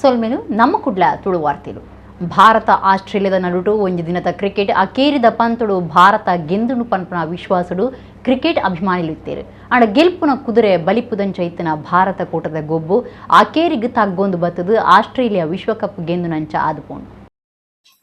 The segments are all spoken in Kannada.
ಸೊಲ್ಮೆನು ನಮ್ಮ ಕುಡ್ಲ ತುಳು ವಾರ್ತೆಲು ಭಾರತ ಆಸ್ಟ್ರೇಲಿಯಾದ ನಡುಟು ಒಂದು ದಿನದ ಕ್ರಿಕೆಟ್ ಅಕೇರಿದ ಪಂತುಡು ಭಾರತ ಗೆಂದುನು ಪನ್ಪನ ವಿಶ್ವಾಸಡು ಕ್ರಿಕೆಟ್ ಅಭಿಮಾನಿಲಿತ್ತೇರು ಅಂಡ ಗೆಲ್ಪುನ ಕುದುರೆ ಬಲಿಪುದಂಚ ಇತ್ತಿನ ಭಾರತ ಕೂಟದ ಗೊಬ್ಬು ಅಕೇರಿಗೆ ತಗ್ಗೊಂದು ಬತ್ತದು ಆಸ್ಟ್ರೇಲಿಯಾ ವಿಶ್ವಕಪ್ ಗೆಂದುನಂಚ ಆದುಪೋಣು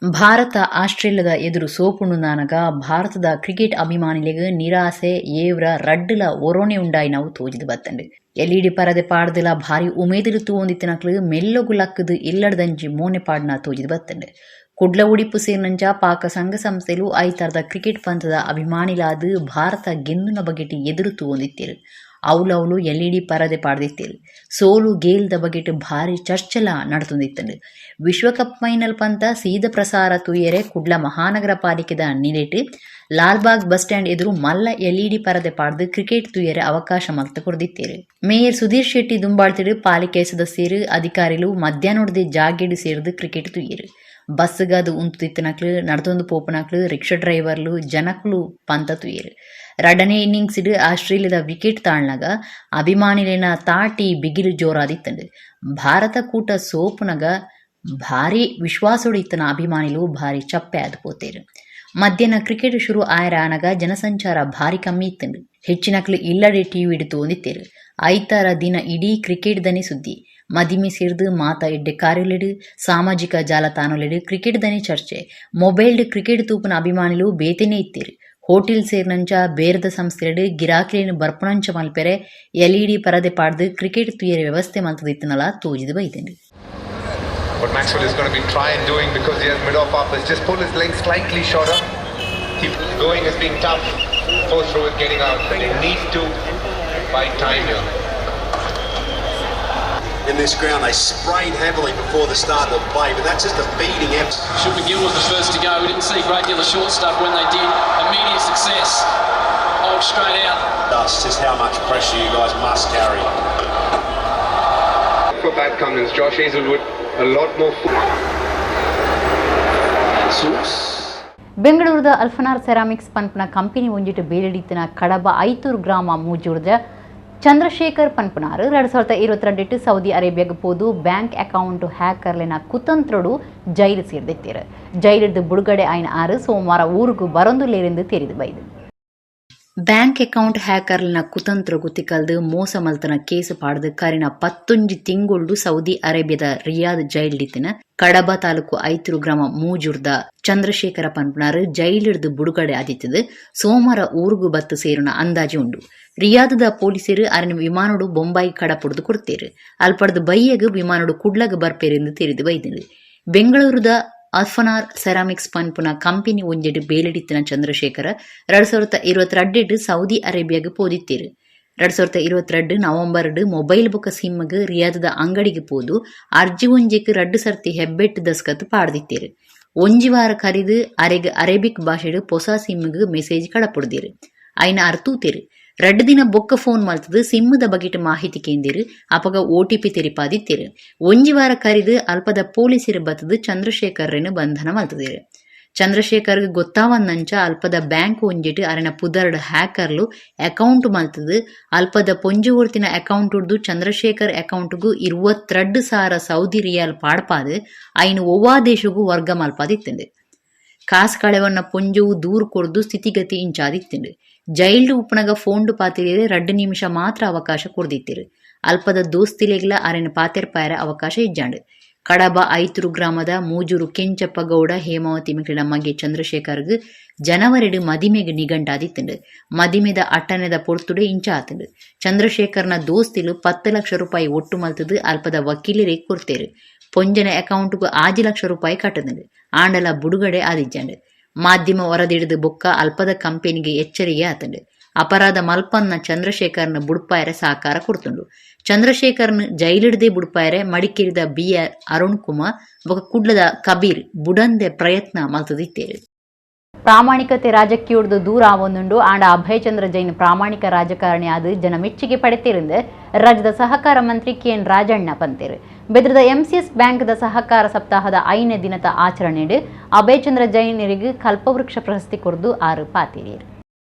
ಭಾರತ ಆಸ್ಟ್ರೇಲಿಯಾದ ಎದುರು ಸೋಪುಂಡು ನಾನಗ ಭಾರತದ ಕ್ರಿಕೆಟ್ ಅಭಿಮಾನಿಗಳಿಗೆ ನಿರಾಸೆ ಏವ್ರ ರಡ್ಡುಲ ಒರೋಣೆ ಉಂಡಾಯಿ ನಾವು ತೋಜಿದು ಬತ್ತಂಡು ಎಲ್ಇಡಿ ಪರದೆ ಪಾಡ್ದಲ ಭಾರಿ ಉಮೇದಿಲು ತೂವೊಂದಿತ್ತಿನಕ್ಲು ಮೆಲ್ಲೊಗು ಲಕ್ಕದು ಇಲ್ಲಡ್ದಂಜಿ ಮೋನೆ ಪಾಡ್ನ ತೋಜಿದು ಬತ್ತಂಡು ಕುಡ್ಲ ಉಡಿಪು ಸೇರ್ನಂಚ ಪಾಕ ಸಂಘ ಸಂಸ್ಥೆಲು ಐತರದ ಕ್ರಿಕೆಟ್ ಪಂಥದ ಅಭಿಮಾನಿಲಾದು ಭಾರತ ಗೆಂದುನ ಬಗೆಟ್ ಎದುರು ತೂವೊಂದಿತ್ತೇರು ಅವಳು ಎಲ್ಇಡಿ ಪರದೆ ಪಾಡ್ದಿತ್ತೇರು ಸೋಲು ಗೇಲ್ದ ಬಗೆಟ್ ಭಾರಿ ಚರ್ಚಲ ನಡತೊಂದಿತ್ತಂಡು ವಿಶ್ವಕಪ್ ಫೈನಲ್ ಪಂತ ಸೀದ ಪ್ರಸಾರ ತುಯರೆ ಕುಡ್ಲ ಮಹಾನಗರ ಪಾಲಿಕೆದ ನಿಲೆಟ್ ಲಾಲ್ಬಾಗ್ ಬಸ್ ಸ್ಟ್ಯಾಂಡ್ ಎದುರು ಮಲ್ಲ ಎಲ್ಇಡಿ ಪರದೆ ಪಾಡ್ದು ಕ್ರಿಕೆಟ್ ತುಯರೆ ಅವಕಾಶ ಮಲ್ತ ಕೊಡ್ದಿತ್ತೇರು ಮೇಯರ್ ಸುಧೀರ್ ಶೆಟ್ಟಿ ದುಂಬಾಳ್ತಿಡು ಪಾಲಿಕೆ ಸದಸ್ಯರು ಅಧಿಕಾರಿಗಳು ಮಧ್ಯಾಹ್ನೋಡದೆ ಜಾಗೇಡು ಸೇರಿದು ಕ್ರಿಕೆಟ್ ತುಯ್ಯರು ಬಸ್ಗಾದು ಉಂತುತಿತ್ತನಕ್ಲು ನಡತೊಂದು ಪೋಪನಕ್ಲು ರಿಕ್ಷಾ ಡ್ರೈವರ್ಲು ಜನಕ್ಲು ಪಂತ ತುಯ್ಯರು ಎರಡನೇ ಇನ್ನಿಂಗ್ಸ್ ಇಡು ಆಸ್ಟ್ರೇಲಿಯಾದ ವಿಕೆಟ್ ತಾಳ್ನಾಗ ಅಭಿಮಾನಿಲೇನ ತಾಟಿ ಬಿಗಿಲು ಜೋರಾದಿತ್ತಂಡು ಭಾರತ ಕೂಟ ಸೋಪುನಗ ಭಾರಿ ವಿಶ್ವಾಸೋಡು ಇತ್ತನ ಅಭಿಮಾನಿಲು ಭಾರಿ ಚಪ್ಪೆ ಆದ್ಪೋತೇರು ಮಧ್ಯಾಹ್ನ ಕ್ರಿಕೆಟ್ ಶುರು ಆಯರಾನಗ ಜನಸಂಚಾರ ಭಾರಿ ಕಮ್ಮಿ ಇತ್ತಂಡು ಹೆಚ್ಚಿನಕ್ಲು ಇಲ್ಲಡೆ ಟಿವಿ ಇಡು ತೋಂದಿತ್ತೇರು ಐತಾರ ದಿನ ಇಡೀ ಕ್ರಿಕೆಟ್ ದನಿ ಸುದ್ದಿ ಮದಿಮೆ ಸೇರ್ದು ಮಾತ ಎಡ್ಡೆ ಕಾರ್ಯಲೆಡು ಸಾಮಾಜಿಕ ಜಾಲತಾಣಲೆಡು ಕ್ರಿಕೆಟ್ ದನಿ ಚರ್ಚೆ ಮೊಬೈಲ್ಡ್ ಕ್ರಿಕೆಟ್ ತೂಪನ ಅಭಿಮಾನಿಲು ಬೇತೆನೇ ಇತ್ತೇರು ಹೋಟೆಲ್ ಸೇರ್ನಂಚ ಬೇರದ ಸಂಸ್ಥೆಡು ಗಿರಾಕಿಲೇನು ಬರ್ಪುಣಂಚ ಮಲ್ಪೆರೆ ಎಲ್ಇಡಿ ಪರದೆ ಪಾಡ್ದು ಕ್ರಿಕೆಟ್ ತುಯರೆ ವ್ಯವಸ್ಥೆ ಮಲ್ತದಿತ್ತನಲ ತೋಜಿದು ಬೈತೇನೆ. What Maxwell is going to be trying doing because he has mid-off up is just pull his leg slightly shorter. Keep going as being tough. Force through it, getting out. They need to buy time here. In this ground, they sprayed heavily before the start of the play, but that's just a beating effort. Sean McGill was the first to go. We didn't see a great deal of short stuff when they did. Immediate success. Hold straight out. That's just how much pressure you guys must carry. For bad Cummins, Josh Hazelwood, a lot more. ಬೆಂಗಳೂರದ ಅಲ್ಫನಾರ್ ಸೆರಾಮಿಕ್ಸ್ ಪನ್ಪನ ಕಂಪನಿ ಒಂಜಿಟ್ಟು ಬೇಲೆಡಿತ್ತಿನ ಕಡಬ ಐತೂರು ಗ್ರಾಮ ಮೂಜೂರ್ದ ಚಂದ್ರಶೇಖರ್ ಪನ್ಪನಾರ್ 2022 ಸೌದಿ ಅರೇಬಿಯಾಗ ಪೋದು ಬ್ಯಾಂಕ್ ಅಕೌಂಟ್ ಹ್ಯಾಕರ್ಲಿನ ಕುತಂತ್ರಡು ಜೈಲು ಸೇರ್ದಿತ್ತೇರು ಜೈಲಿಡ್ದು ಬುಡುಗಡೆ ಆಯ್ನ ಆರು ಸೋಮವಾರ ಊರಿಗೂ ಬರೊಂದುಲ್ಲೇರೆಂದು ತೆರಿದು ಬೈದು ಬ್ಯಾಂಕ್ ಅಕೌಂಟ್ ಹ್ಯಾಕರ್ಲಿನ ಕುತಂತ್ರ ಗುತ್ತಿಕಲ್ದು ಮೋಸ ಮಲ್ತನ ಕೇಸು ಪಾಡ್ದು ಕರಿನ 11 ತಿಂಗೊಳ್ಳು ಸೌದಿ ಅರೇಬಿಯಾದ ರಿಯಾದ್ ಜೈಲಿಡಿತಿನ ಕಡಬ ತಾಲೂಕು ಐತೂರು ಗ್ರಾಮ ಮೂಜುರ್ದ ಚಂದ್ರಶೇಖರ ಪನ್ಪನಾರ್ ಜೈಲಿಡ್ದು ಬುಡುಗಡೆ ಆದಿತ್ತದು ಸೋಮವಾರ ಊರುಗು ಬತ್ತು ಸೇರುನ ಅಂದಾಜು ಉಂಡು ರಿಯಾದದ ಪೊಲೀಸರು ಅರಿನ ವಿಮಾನಡು ಬೊಂಬಾಯಿ ಕಡಪುಡ್ದು ಕೊಡ್ತೇರು ಅಲ್ಪಡ್ದು ಬೈಯಗ ವಿಮಾನಡು ಕುಡ್ಲಗ ಬರ್ಪೇರೆಂದು ತೆರಿದು ಬೈದಿದೆ ಬೆಂಗಳೂರದ ಅಲ್ಫನಾರ್ ಸೆರಾಮಿಕ್ಸ್ ಪನ್ಪುನ ಕಂಪನಿ ಒಂಜೆಡು ಬೇಲೆಡಿತ್ತಿನ ಚಂದ್ರಶೇಖರ 2022 ಸೌದಿ ಅರೇಬಿಯಾಗ ಪೋದಿತ್ತೇರು 2022 ನವೆಂಬರ್ ಮೊಬೈಲ್ ಬೊಕ ಸಿಮ್ಗೆ ರಿಯಾದದ ಅಂಗಡಿಗೆ ಪೋದು ಅರ್ಜಿ ಒಂಜೆಕ್ 2 ಸರ್ತಿ ಹೆಬ್ಬೆಟ್ಟು ದಸ್ಕತ್ ಪಾಡ್ದಿತ್ತೇರು ಒಂಜಿ ವಾರ ಕರಿದು ಅರೆಗ್ ಅರೇಬಿಕ್ ಭಾಷೆಡು ಹೊಸ ಸಿಮ್ಗೆ ಮೆಸೇಜ್ ಕಡಪುಡ್ದೇರು ಐನ ಅರ್ತೂತೇರು 2 ದಿನ ಬೊಕ್ಕ ಫೋನ್ ಮಲ್ತದು ಸಿಮ್ಮದ ಬಗೆಟ್ ಮಾಹಿತಿ ಕೇಂದಿರು ಅಪಗ OTP ತೆರಿಪಾದಿತ್ತೇರು ಒಂಜಿ ವಾರ ಕರಿದು ಅಲ್ಪದ ಪೊಲೀಸರು ಬತ್ತದು ಚಂದ್ರಶೇಖರ್ರನ್ನು ಬಂಧನ ಮಲ್ತದೇರು ಚಂದ್ರಶೇಖರ್ಗೆ ಗೊತ್ತಾವಂದಂಚ ಅಲ್ಪದ ಬ್ಯಾಂಕ್ ಒಂಜಿಟ್ಟು ಅರೆನ ಪುದರ್ಡ್ ಹ್ಯಾಕರ್ಲು ಅಕೌಂಟ್ ಮಲ್ತದು ಅಲ್ಪದ ಪೊಂಜುವರ್ತಿನ ಅಕೌಂಟ್ ಉಡ್ದು ಚಂದ್ರಶೇಖರ್ ಅಕೌಂಟ್ಗೂ 22,000 ಸೌದಿ ರಿಯಾಲ್ ಪಾಡ್ಪಾದು ಐನು ಒವ್ವಾ ದೇಶಗೂ ವರ್ಗ ಮಲ್ಪಾದಿತ್ತಂಡು ಕಾಸು ಕಳೆವನ್ನ ಪೊಂಜವು ದೂರು ಕೊರ್ದು ಸ್ಥಿತಿಗತಿ ಇಂಚಾದಿತ್ತಂಡು ಜೈಲ್ಡು ಉಪ್ಪನಗ ಫೋಂಡು ಪಾತಿರೇರೆ 2 ನಿಮಿಷ ಮಾತ್ರ ಅವಕಾಶ ಕೊಡ್ದಿತ್ತೇರು ಅಲ್ಪದ ದೋಸ್ತಿಲೆಗ್ಲ ಅರೆನ ಪಾತೆರ್ಪಾಯರ ಅವಕಾಶ ಇಜ್ಜಾಂಡು ಕಡಬ ಐತೂರು ಗ್ರಾಮದ ಮೂಜೂರು ಕೆಂಚಪ್ಪ ಗೌಡ ಹೇಮಾವತಿ ಮಿಕ್ಕಿಡ ಮಗೆ ಚಂದ್ರಶೇಖರ್ಗ್ ಜನವರಿಡು ಮದಿಮೆಗೆ ನಿಗಂಟಾದಿತ್ತಂಡು ಮದಿಮೆದ ಅಟ್ಟನೆದ ಪೊರ್ತುಡೆ ಇಂಚ ಆತಂಡು ಚಂದ್ರಶೇಖರ್ನ ದೋಸ್ತಿಲು 10 ಲಕ್ಷ ರೂಪಾಯಿ ಒಟ್ಟು ಮಲ್ತದು ಅಲ್ಪದ ವಕೀಲರೇ ಕೊಡ್ತೇರು ಪೊಂಜನ ಅಕೌಂಟ್ಗೂ 5 ಲಕ್ಷ ರೂಪಾಯಿ ಕಟ್ಟದಂಡು ಆಂಡಲ ಬುಡುಗಡೆ ಆದಿಜ್ಜಂಡು ಮಾಧ್ಯಮ ವರದಿಡಿದು ಬೊಕ್ಕ ಅಲ್ಪದ ಕಂಪೆನಿಗೆ ಎಚ್ಚರಿಕೆ ಆತಂಡು ಅಪರಾಧ ಮಲ್ಪನ್ನ ಚಂದ್ರಶೇಖರ್ನ ಬುಡ್ಪಾಯರ ಸಾಕಾರ ಕೊಡ್ತುಂಡು ಚಂದ್ರಶೇಖರ್ನ ಜೈಲಿಡದೆ ಬುಡ್ಪಾಯರೆ ಮಡಿಕೇರಿದ BR ಅರುಣ್ ಕುಮಾರ್ ಬೊಕ ಕುಡ್ಲದ ಕಬೀರ್ ಬುಡಂದೆ ಪ್ರಯತ್ನ ಮಲ್ತದಿತ್ತೇರು ಪ್ರಾಮಾಣಿಕತೆ ರಾಜಕೀಯದ ದೂರ ಆವೊಂದುಂಡು ಆಂಡ ಅಭಯಚಂದ್ರ ಜೈನ್ ಪ್ರಾಮಾಣಿಕ ರಾಜಕಾರಣಿ ಆದು ಜನ ಮೆಚ್ಚುಗೆ ಪಡೆತಿರಿಂದ ರಾಜ್ಯದ ಸಹಕಾರ ಮಂತ್ರಿ KN ರಾಜಣ್ಣ ಪಂತೇರು ಬೆದ್ರದ MCS ಬ್ಯಾಂಕ್ದ ಸಹಕಾರ ಸಪ್ತಾಹದ 5ನೇ ದಿನದ ಆಚರಣೆಡು ಅಭಯಚಂದ್ರ ಜೈನರಿಗೆ ಕಲ್ಪವೃಕ್ಷ ಪ್ರಶಸ್ತಿ ಕೊರ್ದು 6 ಪಾತಿರೇರು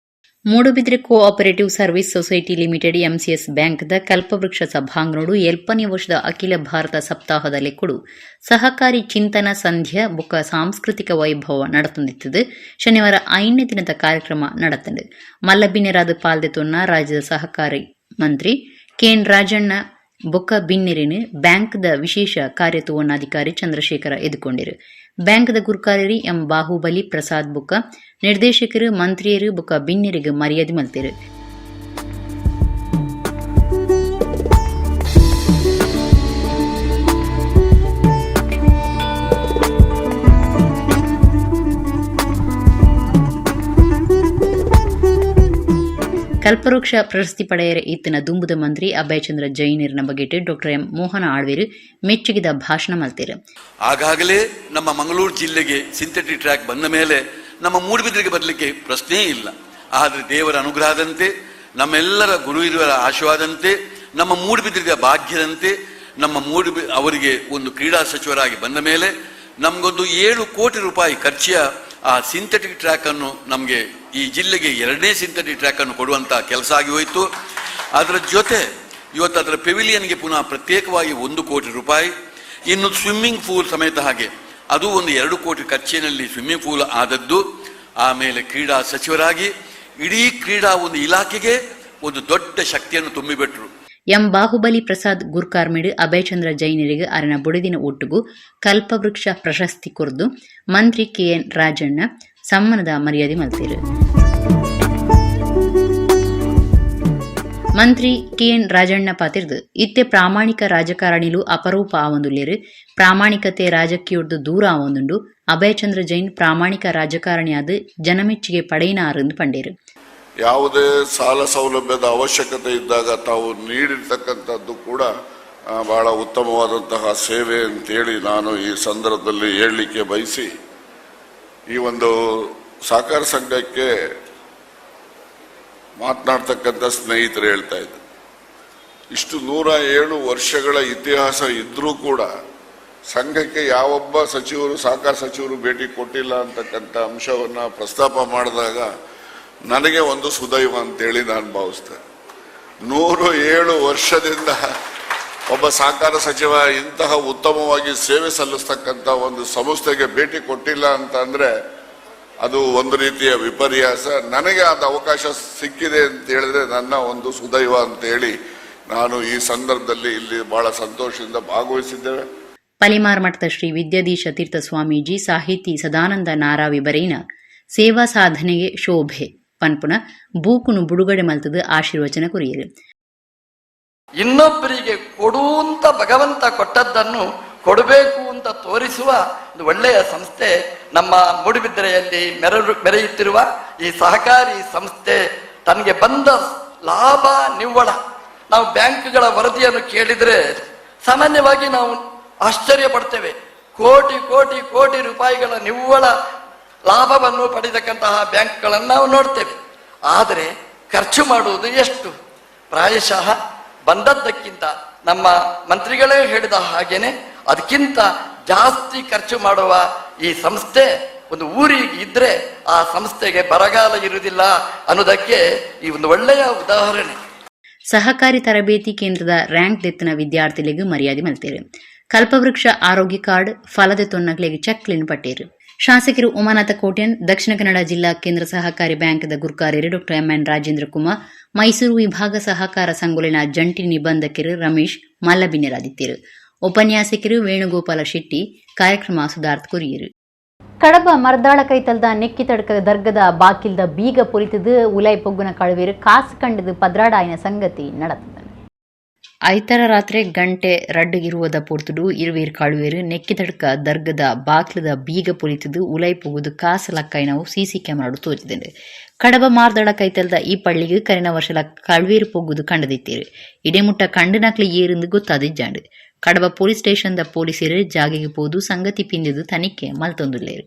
Moodbidri cooperative service society limited MCS ಬ್ಯಾಂಕ್ದ ಕಲ್ಪವೃಕ್ಷ ಸಭಾಂಗಣೋಡು 7ನೇ ವರ್ಷದ ಅಖಿಲ ಭಾರತ ಸಪ್ತಾಹದಲ್ಲಿ ಕೊಡು ಸಹಕಾರಿ ಚಿಂತನ ಸಂಧ್ಯಾ ಬುಕ್ಕ ಸಾಂಸ್ಕೃತಿಕ ವೈಭವ ನಡೆತಂದಿತ್ತದು. ಶನಿವಾರ 5ನೇ ದಿನದ ಕಾರ್ಯಕ್ರಮ ನಡೆತಂದು ಮಲ್ಲಬಿನ್ನೆರಾದ ಪಾಲ್ದೆತೊನ್ನ ರಾಜ್ಯದ ಸಹಕಾರಿ ಮಂತ್ರಿ ಕೆಎನ್ ರಾಜಣ್ಣ ಬೊಕ್ಕ ಬಿನ್ನೆರಿನ ಬ್ಯಾಂಕ್ದ ವಿಶೇಷ ಕಾರ್ಯತೋವನಾಧಿಕಾರಿ ಚಂದ್ರಶೇಖರ ಎದುಕೊಂಡಿರು. ಬ್ಯಾಂಕ್ದ ಗುರುಕಾರ್ಯರಿ ಎಂ ಬಾಹುಬಲಿ ಪ್ರಸಾದ್ ಬೊಕ್ಕ ನಿರ್ದೇಶಕರು ಮಂತ್ರಿಯರು ಬೊಕ್ಕ ಬಿನ್ನೆರಿಗೆ ಮರ್ಯಾದೆ ಮಲ್ತಿರು. ಕಲ್ಪವೃಕ್ಷ ಪ್ರಶಸ್ತಿ ಪಡೆಯರ ಈತನ ದುಂಬುದ ಮಂತ್ರಿ ಅಭಯಚಂದ್ರ ಜೈನರ್ನ ಬಗೆಟ್ ಡಾಕ್ಟರ್ ಎಂ ಮೋಹನ ಆಳ್ವೇರು ಮೆಚ್ಚುಗಿದ ಭಾಷಣ ಮಲ್ತಿರು. ಆಗಾಗಲೇ ನಮ್ಮ ಮಂಗಳೂರು ಜಿಲ್ಲೆಗೆ ಸಿಂಥೆಟಿಕ್ ಟ್ರ್ಯಾಕ್ ಬಂದ ಮೇಲೆ ನಮ್ಮ ಮೂಡುಬಿದ್ರೆಗೆ ಬರಲಿಕ್ಕೆ ಪ್ರಶ್ನೆಯೇ ಇಲ್ಲ. ಆದರೆ ದೇವರ ಅನುಗ್ರಹದಂತೆ, ನಮ್ಮೆಲ್ಲರ ಗುರು ಹಿರಿಯರ ಆಶೀರ್ವಾದಂತೆ, ನಮ್ಮ ಮೂಡುಬಿದ್ರೆಯ ಭಾಗ್ಯದಂತೆ ನಮ್ಮ ಅವರಿಗೆ ಒಂದು ಕ್ರೀಡಾ ಸಚಿವರಾಗಿ ಬಂದ ಮೇಲೆ ನಮಗೊಂದು 7 ಕೋಟಿ ರೂಪಾಯಿ ಖರ್ಚಿಯ ಆ ಸಿಂಥೆಟಿಕ್ ಟ್ರ್ಯಾಕ್ ಅನ್ನು ನಮಗೆ ಈ ಜಿಲ್ಲೆಗೆ 2ನೇ ಸಿಂಥೆಟಿಕ್ ಟ್ರ್ಯಾಕ್ ಅನ್ನು ಕೊಡುವಂತಹ ಕೆಲಸ ಆಗಿ ಹೋಯಿತು. ಅದರ ಜೊತೆ ಇವತ್ತು ಅದರ ಪೆವಿಲಿಯನ್ಗೆ ಪುನಃ ಪ್ರತ್ಯೇಕವಾಗಿ 1 ಕೋಟಿ ರೂಪಾಯಿ, ಇನ್ನು ಸ್ವಿಮ್ಮಿಂಗ್ ಪೂಲ್ ಸಮೇತ ಹಾಗೆ ಅದು ಒಂದು 2 ಕೋಟಿ ಖರ್ಚಿನಲ್ಲಿ ಸ್ವಿಮ್ಮಿಂಗ್ ಪೂಲ್ ಆದದ್ದು. ಆಮೇಲೆ ಕ್ರೀಡಾ ಸಚಿವರಾಗಿ ಇಡೀ ಕ್ರೀಡಾ ಒಂದು ಇಲಾಖೆಗೆ ಒಂದು ದೊಡ್ಡ ಶಕ್ತಿಯನ್ನು ತುಂಬಿಬಿಟ್ರು. ಎಂ ಬಾಹುಬಲಿ ಪ್ರಸಾದ್ ಗುರ್ಕಾರ್ಮಿಡ್ ಅಭಯಚಂದ್ರ ಜೈನರಿಗೆ ಅರನ ಬುಡಿದಿನ ಒಟ್ಟುಗು ಕಲ್ಪವೃಕ್ಷ ಪ್ರಶಸ್ತಿ ಕೊರ್ದು ಮಂತ್ರಿ ಕೆಎನ್ ರಾಜಣ್ಣ ಸಮ್ಮಾನದ ಮರ್ಯಾದೆ ಮಲ್ತಿರು. ಮಂತ್ರಿ ಕೆಎನ್ ರಾಜಣ್ಣ ಪಾತಿರ್ದು ಇತ್ತೆ ಪ್ರಾಮಾಣಿಕ ರಾಜಕಾರಣಿಲು ಅಪರೂಪ ಆವೊಂದುಲ್ಲೇರು. ಪ್ರಾಮಾಣಿಕತೆ ರಾಜಕೀಯದ್ದು ದೂರ ಆವೊಂದುಂಡು ಅಭಯಚಂದ್ರ ಜೈನ್ ಪ್ರಾಮಾಣಿಕ ರಾಜಕಾರಣಿಯಾದ ಜನಮೆಚ್ಚುಗೆ ಪಡೆಯಿನಾರೆಂದು ಪಂಡೇರು. ಯಾವುದೇ ಸಾಲ ಸೌಲಭ್ಯದ ಅವಶ್ಯಕತೆ ಇದ್ದಾಗ ತಾವು ನೀಡಿರ್ತಕ್ಕಂಥದ್ದು ಕೂಡ ಬಹಳ ಉತ್ತಮವಾದಂತಹ ಸೇವೆ ಅಂತೇಳಿ ನಾನು ಈ ಸಂದರ್ಭದಲ್ಲಿ ಹೇಳಲಿಕ್ಕೆ ಬಯಸಿ, ಈ ಒಂದು ಸಹಕಾರ ಸಂಘಕ್ಕೆ ಮಾತನಾಡ್ತಕ್ಕಂಥ ಸ್ನೇಹಿತರು ಹೇಳ್ತಾ ಇದ್ರು, ಇಷ್ಟು 107 ವರ್ಷಗಳ ಇತಿಹಾಸ ಇದ್ರೂ ಕೂಡ ಸಂಘಕ್ಕೆ ಯಾವೊಬ್ಬ ಸಚಿವರು ಸಹಕಾರ ಸಚಿವರು ಭೇಟಿ ಕೊಟ್ಟಿಲ್ಲ ಅಂತಕ್ಕಂಥ ಅಂಶವನ್ನ ಪ್ರಸ್ತಾಪ ಮಾಡಿದಾಗ ನನಗೆ ಒಂದು ಸುದೈವ ಅಂತೇಳಿ ನಾನು ಭಾವಿಸ್ತೇನೆ. 107 ವರ್ಷದಿಂದ ಒಬ್ಬ ಸಹಕಾರ ಸಚಿವ ಇಂತಹ ಉತ್ತಮವಾಗಿ ಸೇವೆ ಸಲ್ಲಿಸ್ತಕ್ಕಂಥ ಒಂದು ಸಂಸ್ಥೆಗೆ ಭೇಟಿ ಕೊಟ್ಟಿಲ್ಲ ಅಂತ ಅಂದ್ರೆ ಅದು ಒಂದು ರೀತಿಯ ವಿಪರ್ಯಾಸ. ನನಗೆ ಅದು ಅವಕಾಶ ಸಿಕ್ಕಿದೆ ಅಂತ ಹೇಳಿದ್ರೆ ನನ್ನ ಒಂದು ಸುದೈವ ಅಂತ ಹೇಳಿ ನಾನು ಈ ಸಂದರ್ಭದಲ್ಲಿ ಇಲ್ಲಿ ಬಹಳ ಸಂತೋಷದಿಂದ ಭಾಗವಹಿಸಿದ್ದೇವೆ. ಪಲಿಮಾರ್ ಮಠದ ಶ್ರೀ ವಿದ್ಯಾಧೀಶ ತೀರ್ಥ ಸ್ವಾಮೀಜಿ ಸಾಹಿತಿ ಸದಾನಂದ ನಾರಾವಿ ಬರೆಯಿನ ಸೇವಾ ಸಾಧನೆಗೆ ಶೋಭೆ ಪನ್ಪುನ ಬೂಕುನು ಬಿಡುಗಡೆ ಮಲ್ತದ ಆಶೀರ್ವಚನ ಕುರಿಯರು. ಇನ್ನೊಬ್ಬರಿಗೆ ಕೊಡುವಂತ ಭಗವಂತ ಕೊಟ್ಟದ್ದನ್ನು ಕೊಡಬೇಕು ಅಂತ ತೋರಿಸುವ ಒಂದು ಒಳ್ಳೆಯ ಸಂಸ್ಥೆ ನಮ್ಮ ಮೂಡುಬಿದಿರೆಯಲ್ಲಿ ಮೆರೆಯುತ್ತಿರುವ ಈ ಸಹಕಾರಿ ಸಂಸ್ಥೆ. ತನಗೆ ಬಂದ ಲಾಭ ನಿವ್ವಳ ನಾವು ಬ್ಯಾಂಕ್ಗಳ ವರದಿಯನ್ನು ಕೇಳಿದ್ರೆ ಸಾಮಾನ್ಯವಾಗಿ ನಾವು ಆಶ್ಚರ್ಯ ಪಡ್ತೇವೆ. ಕೋಟಿ ಕೋಟಿ ಕೋಟಿ ರೂಪಾಯಿಗಳ ನಿವ್ವಳ ಲಾಭವನ್ನು ಪಡೆದಕ್ಕಂತಹ ಬ್ಯಾಂಕ್ಗಳನ್ನು ನಾವು ನೋಡ್ತೇವೆ. ಆದರೆ ಖರ್ಚು ಮಾಡುವುದು ಎಷ್ಟು? ಪ್ರಾಯಶಃ ಬಂದದ್ದಕ್ಕಿಂತ ನಮ್ಮ ಮಂತ್ರಿಗಳೇ ಹೇಳಿದ ಹಾಗೇನೆ ಅದಕ್ಕಿಂತ ಜಾಸ್ತಿ ಖರ್ಚು ಮಾಡುವ ಈ ಸಂಸ್ಥೆ ಒಂದು ಊರಿಗೆ ಇದ್ರೆ ಆ ಸಂಸ್ಥೆಗೆ ಬರಗಾಲ ಇರುವುದಿಲ್ಲ ಅನ್ನೋದಕ್ಕೆ ಈ ಒಂದು ಒಳ್ಳೆಯ ಉದಾಹರಣೆ. ಸಹಕಾರಿ ತರಬೇತಿ ಕೇಂದ್ರದ ರ್ಯಾಂಕ್ ದೆತ್ತಿನ ವಿದ್ಯಾರ್ಥಿಗಳಿಗೆ ಮರ್ಯಾದೆ ಮಲ್ತೇರು. ಕಲ್ಪವೃಕ್ಷ ಆರೋಗ್ಯ ಕಾರ್ಡ್ ಫಲದ ತೊನ್ನಗಳಿಗೆ ಚೆಕ್ಲಿನ್ ಪಟ್ಟೇರು. ಶಾಸಕರು ಉಮಾನಾಥ ಕೋಟ್ಯನ್, ದಕ್ಷಿಣ ಕನ್ನಡ ಜಿಲ್ಲಾ ಕೇಂದ್ರ ಸಹಕಾರಿ ಬ್ಯಾಂಕ್ದ ಗುರುಕಾರ್ಯರು ಡಾಕ್ಟರ್ ಎಂಎನ್ ರಾಜೇಂದ್ರ ಕುಮಾರ್, ಮೈಸೂರು ವಿಭಾಗ ಸಹಕಾರ ಸಂಘಲಿನ ಜಂಟಿ ನಿಬಂಧಕರು ರಮೇಶ್ ಮಲ್ಲಬಿನ್ನೆರಾದಿತ್ಯರು. ಉಪನ್ಯಾಸಕರು ವೇಣುಗೋಪಾಲ ಶೆಟ್ಟಿ, ಕಾರ್ಯಕ್ರಮ ಸುಧಾರ್ಥ ಕೊರಿಯರು. ಕಡಬ ಮರ್ದಾಳ ಕೈತಲ್ದ ನೆಕ್ಕಿ ತಡಕ ದರ್ಗದ ಬಾಕಿಲ್ದ ಬೀಗ ಪೊಲಿತದು ಉಲೈ ಪೊಗ್ಗುನ ಕಳುವೇರು ಕಾಸು ಕಂಡದು ಪದ್ರಾಡಾಯಿನ ಸಂಗತಿ நடந்தது. ಐತರ ರಾತ್ರಿ ಗಂಟೆ ರಡ್ಡಗಿರುವುದ ಪೊರ್ತುಡು ಇರುವೇರು ಕಾಳುವೇರು ನೆಕ್ಕಿ ತಡಕ ದರ್ಗದ ಬಾಕ್ಲದ ಬೀಗ ಪೊಲಿತದು ಉಲೈ ಪೊಗುದು ಕಾಸು ಲಕ್ಕೈನವು ಸಿಸಿ ಕ್ಯಾಮರಾಡು ತೋರಿಸಿದೆ. ಕಡಬ ಮಾರ್ದಳ ಕೈತಲ್ದ ಈ ಪಳ್ಳಿಗೆ ಕರಿನ ವರ್ಷಲ ಕಳುವೇರು ಪೊಗ್ಗುದು ಕಂಡದಿತ್ತೇರು. ಇಡೆಮುಟ್ಟ ಕಂಡನಕ್ಲಿ ಏರಿಂದ ಗೊತ್ತಾದಿಜ್ಜಾಂಡು. ಕಡಬ ಪೊಲೀಸ್ ಸ್ಟೇಷನ್ದ ಪೊಲೀಸರು ಜಾಗೆಗೆ ಪೋದು ಸಂಗತಿ ಪಿಂದಿದು ತನಿಖೆ ಮಲ್ತೊಂದುಲ್ಲೇರು.